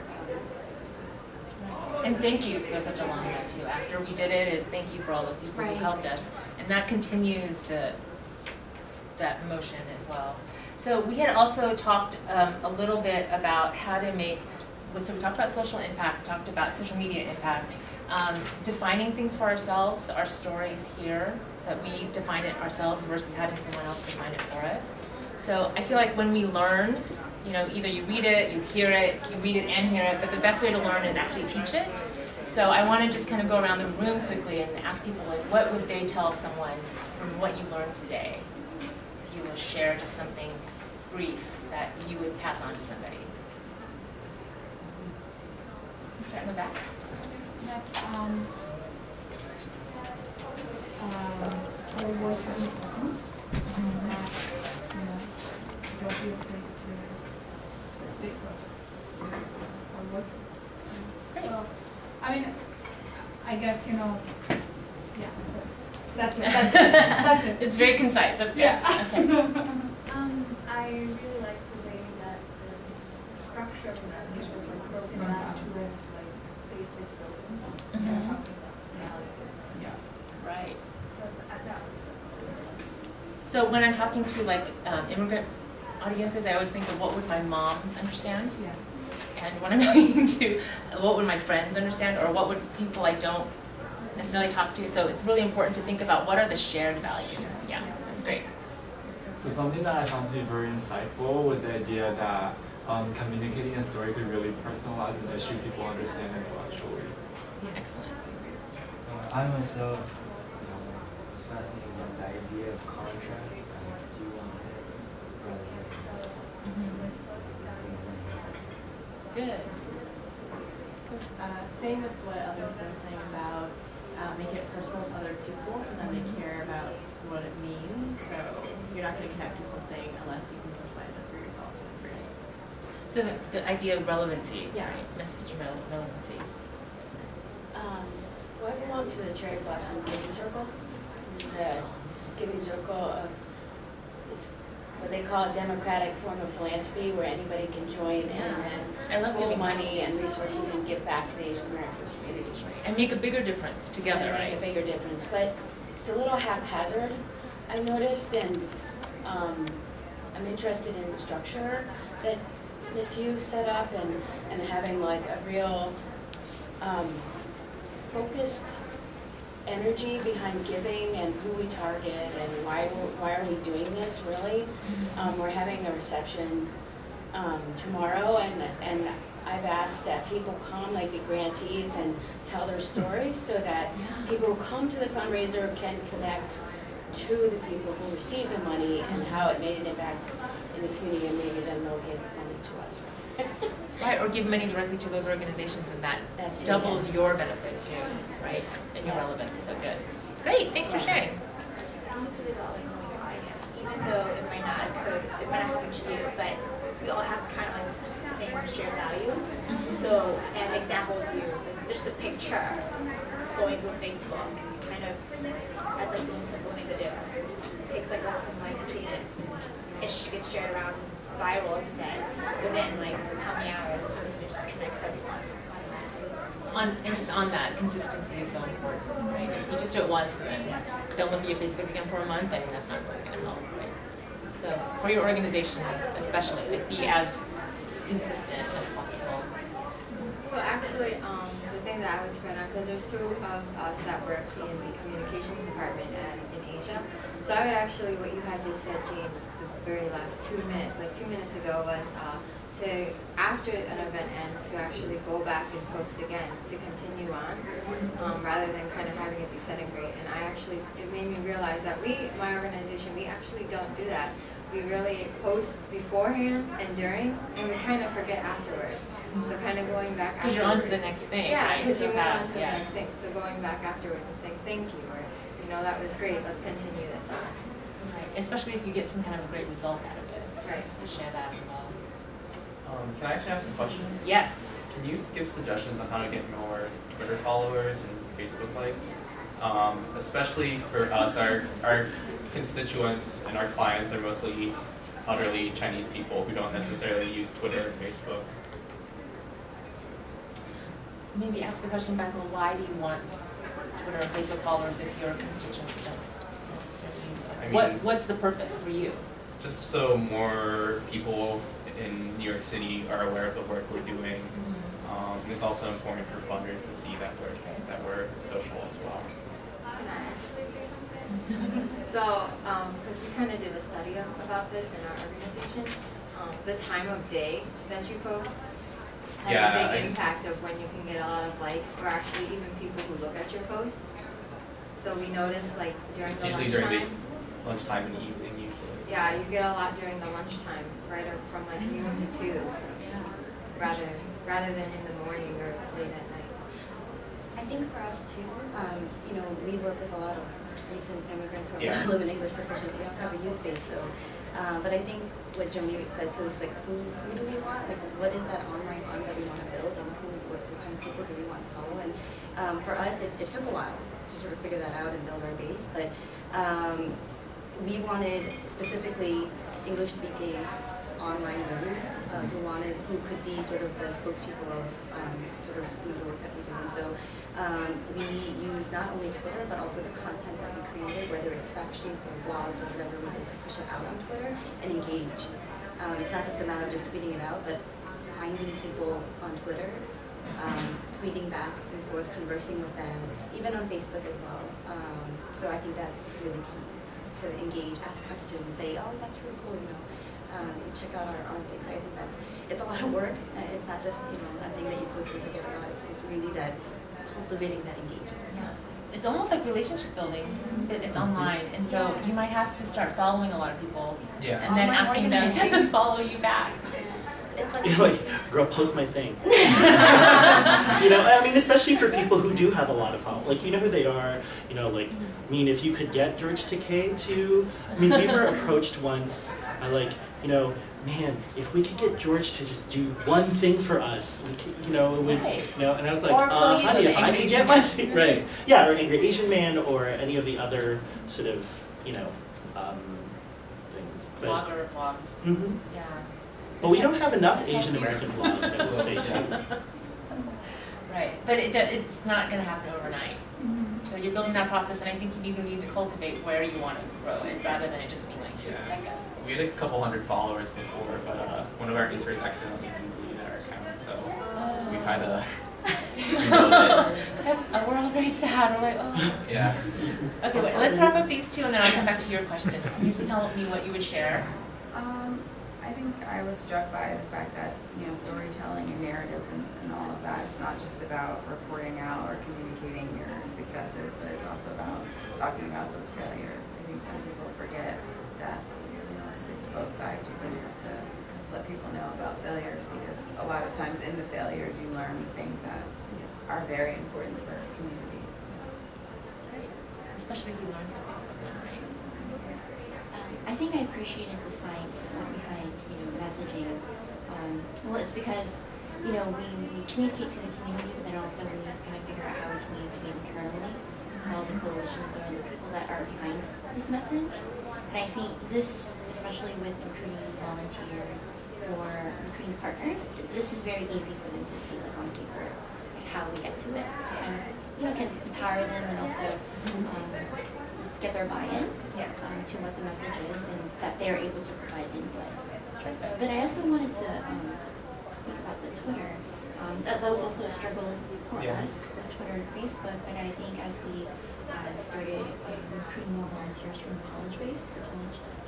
And thank yous go such a long way too. After we did it, is thank you for all those people who helped us, and that continues that motion as well. So we had also talked a little bit about how to make. So we talked about social impact, talked about social media impact, defining things for ourselves, our stories here, that we define it ourselves versus having someone else define it for us. So I feel like when we learn, either you read it, you hear it, you read it and hear it, but the best way to learn is actually teach it. So I want to just kind of go around the room quickly and ask people, like, what would they tell someone from what you learned today? If you will share just something brief that you would pass on to somebody. Start in the back. Our voice is important. Don't be afraid to fix it. Our voice. Great. I guess yeah. That's it. That's it. It's very concise. That's good. Yeah. Okay. I really like the way that the structure of the message was broken down to its basic building. Mhm. Talking about values. Yeah. Right. So that was good. So when I'm talking to immigrant audiences, I always think of what would my mom understand, Yeah. and when I'm talking to what would my friends understand, or what would people I don't necessarily talk to. So it's really important to think about what are the shared values. Yeah, that's great. So something that I found to be very insightful was the idea that communicating a story could really personalize an issue people understand intellectually. Excellent. I myself was fascinated by the idea of contrast. Do you want this rather than this? Good. Same with what other people were saying about making it personal to other people, and then they care about what it means. So you're not going to connect to something unless you can personalize it for yourself first. So the idea of relevancy, Yeah. right? Message relevancy. I belong to the Cherry Blossom Giving Circle. It's a giving circle. It's what they call a democratic form of philanthropy, where anybody can join I love pool giving money and resources and give back to the Asian American community. And make a bigger difference together, Make right? a bigger difference, but it's a little haphazard, I've noticed, and I'm interested in the structure that Miss Yu set up, and having like a real focused energy behind giving and who we target and why are we doing this really. We're having a reception tomorrow, and I've asked that people come, like the grantees, and tell their stories so that people who come to the fundraiser can connect to the people who receive the money and how it made an impact in the community, and maybe then they'll give money to us. Right, or give money directly to those organizations, and that That's it, doubles yes. your benefit too, right? And your relevance, so good. Great, thanks for sharing. Balance really well in your audience, even though it might not happen to you, but we all have kind of just the same shared values. So an example is just a picture going through Facebook, kind of as a really simple thing to do. It takes less than 2 minutes, and it gets shared around viral, like you said, within how many hours, and it just connects everyone. And just on that, consistency is so important, right? If you just do it once and then don't look at your Facebook again for a month, I mean, that's not really going to help, right? So for your organization especially, like, be as consistent as possible. So actually, the thing that I would spread on, because there's two of us that work in the communications department in Asia. So I would actually, what you had just said, Jane, the very last 2 minutes ago was to, after an event ends, to actually go back and post again, to continue on, rather than kind of having it disintegrate. And it made me realize that my organization, we actually don't do that. We really post beforehand and during, and we kind of forget afterwards. So kind of going back afterwards. Because you're on to the next thing, yeah, right? because So you move on fast, to the yeah. next thing. So going back afterwards and saying thank you, or, that was great, let's continue this on. Right, especially if you get some kind of a great result out of it. Right. To share that as well. Can I actually ask a question? Yes. Can you give suggestions on how to get more Twitter followers and Facebook likes? Especially for us, our constituents and our clients are mostly utterly Chinese people who don't necessarily use Twitter or Facebook. Maybe ask the question back, well, why do you want Twitter or Facebook followers if your constituents don't necessarily use it? I mean, What's the purpose for you? Just so more people in New York City are aware of the work we're doing. And it's also important for funders to see that we're social as well. Can I actually say something? So, because we kind of did a study about this in our organization, the time of day that you post has a big impact of when you can get a lot of likes, or actually even people who look at your post. So we noticed, like, during the lunchtime. It's usually during the lunchtime in the evening usually. Yeah, you get a lot during the lunchtime, right up from like noon to 2, rather than in the morning or late at night. I think for us too, we work with a lot of recent immigrants who Yeah. are living English proficient. We also have a youth base though. But I think what Joni said too is like, who do we want? Like, what is that online arm that we want to build, and what kind of people do we want to follow? And for us, it took a while to sort of figure that out and build our base. But we wanted specifically English-speaking online learners who could be sort of the spokespeople of sort of the work that we do. And so we use not only Twitter, but also the content that we created, whether it's fact sheets or blogs or whatever we did to push it out on Twitter and engage. It's not just a matter of just tweeting it out, but finding people on Twitter, tweeting back and forth, conversing with them, even on Facebook as well. So I think that's really key, to engage, ask questions, say, oh, that's really cool, check out our thing. I think it's a lot of work. It's not just, a thing that you post and forget about. It's really that cultivating that engagement. Yeah. It's almost like relationship building, but it's online. And so you might have to start following a lot of people and then asking them to follow you back. It's like, girl, post my thing. I mean, especially for people who do have a lot of followers. Like, you know who they are. If you could get George Takei to, we were approached once by man, if we could get George to just do one thing for us, it would, and I was like, honey, if I could get my thing, right. Yeah, or Angry Asian Man, or any of the other sort of, things. But, Blogger blogs. Mm-hmm. Yeah. But we don't have enough Asian American blogs, I would say, too. Right, but it's not going to happen overnight. So you're building that process, and I think you need to cultivate where you want to grow it, rather than it just being like, just like us. We had a couple hundred followers before, but one of our interns accidentally deleted our account, so we kind of We're all very sad. We're like, oh. Yeah. Okay, wait, let's wrap up these two, and then I'll come back to your question. Can you just tell me what you would share? I think I was struck by the fact that, storytelling and narratives and all of that, it's not just about reporting out or communicating your successes, but it's also about talking about those failures. I think some people forget that, it's both sides. You really have to let people know about failures, because a lot of times in the failures you learn things that are very important for communities. Right. Especially if you learn something from them, right? I think I appreciated the science behind, messaging. Well, it's because, we communicate to the community, but then also we kind of figure out how we communicate internally with all the coalitions or the people that are behind this message. And I think this, especially with recruiting volunteers or recruiting partners, this is very easy for them to see, like on paper. Like, how we get to it. So can empower them and also get their buy-in to what the message is and that they're able to provide input. But I also wanted to speak about the Twitter. That was also a struggle for us, with Twitter and Facebook, but I think as we started recruiting more volunteers from the college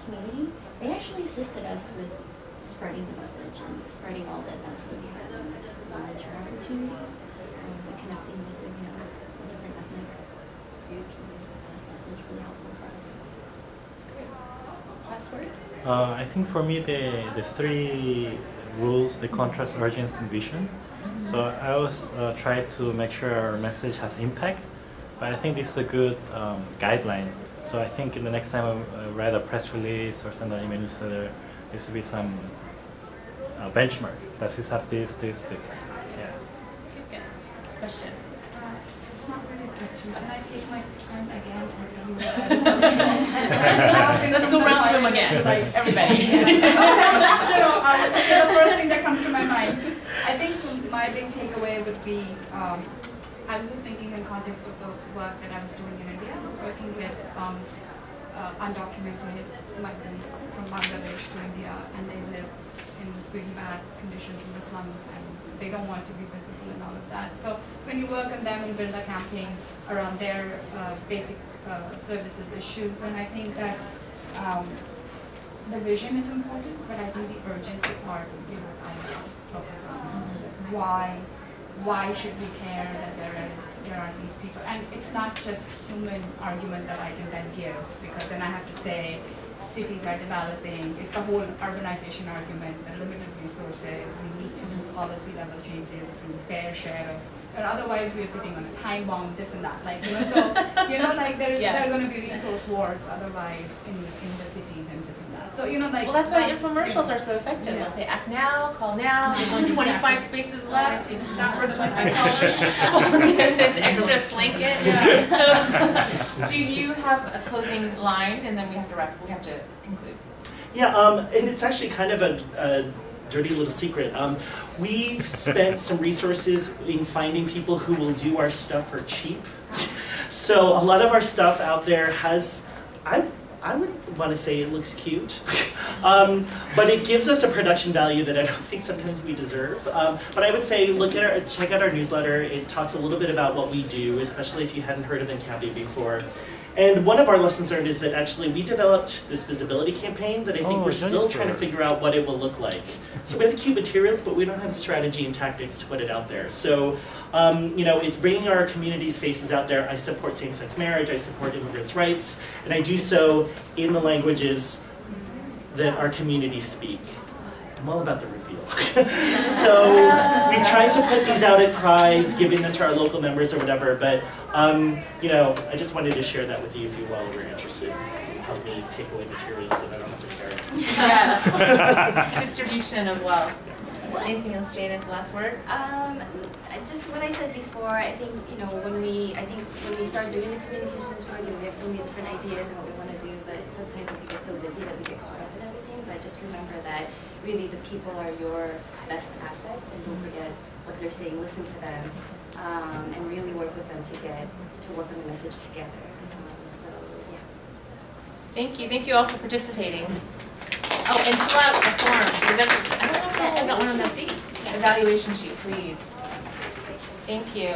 community, they actually assisted us with spreading the message and spreading all the events that we had and volunteer opportunities, and connecting with the different ethnic groups and things like that. That was really helpful for us. That's great. Last word? I think for me the three rules, the contrast, urgency, and vision. So I always try to make sure our message has impact, but I think this is a good guideline. So I think in the next time I write a press release or send an email newsletter, there should be some benchmarks. Does this have this? Yeah. Good. Question? It's not really a question. Can I take my turn again and tell you what Let's go round the room again, like everybody. The first thing that comes to my mind. I think my big takeaway would be, I was just thinking in context of the work that I was doing in India. I was working with undocumented migrants from Bangladesh to India, and they live in really bad conditions in the slums, and they don't want to be visible and all of that. So when you work on them and build a campaign around their basic services issues, then I think that the vision is important, but I think the urgency part would be what I focus on. Why should we care that there are these people? And it's not just human argument that I can then give, because then I have to say cities are developing. It's the whole urbanization argument, the limited resources. We need to do policy level changes to fair share of. But otherwise, we are sitting on a time bomb, this and that. Like, there are going to be resource wars otherwise in the cities and this and that. So, well, that's why infomercials are so effective. They'll say, act now, call now, there's only 25 spaces left. That first 25 callers, get this extra slinket. So, do you have a closing line? And then we have to conclude. Yeah, and it's actually kind of a dirty little secret. We've spent some resources in finding people who will do our stuff for cheap. So a lot of our stuff out there has, I would want to say it looks cute, but it gives us a production value that I don't think sometimes we deserve. But I would say check out our newsletter. It talks a little bit about what we do, especially if you hadn't heard of NCAPI before. And one of our lessons learned is that actually we developed this visibility campaign that I think we're still trying to figure out what it will look like. So we have cute materials, but we don't have strategy and tactics to put it out there. So, it's bringing our community's faces out there. I support same-sex marriage, I support immigrants' rights, and I do so in the languages that our communities speak. I'm all about the reveal. So we tried to put these out at Prides, giving them to our local members or whatever, but I just wanted to share that with you if you all were interested. Help me take away materials that I don't have to carry. Yes. Distribution of wealth. Anything else, Jane, as the last word? Just what I said before, I think, when we start doing the communications work, we have so many different ideas and what we want to do, but sometimes we get so busy that we get caught up in everything. But just remember that really the people are your best assets, and don't forget what they're saying, listen to them, and really work with them to work on the message together. So, yeah. Thank you all for participating. Oh, and fill out a form. I don't know if I got one on the seat. Evaluation sheet, please. Thank you.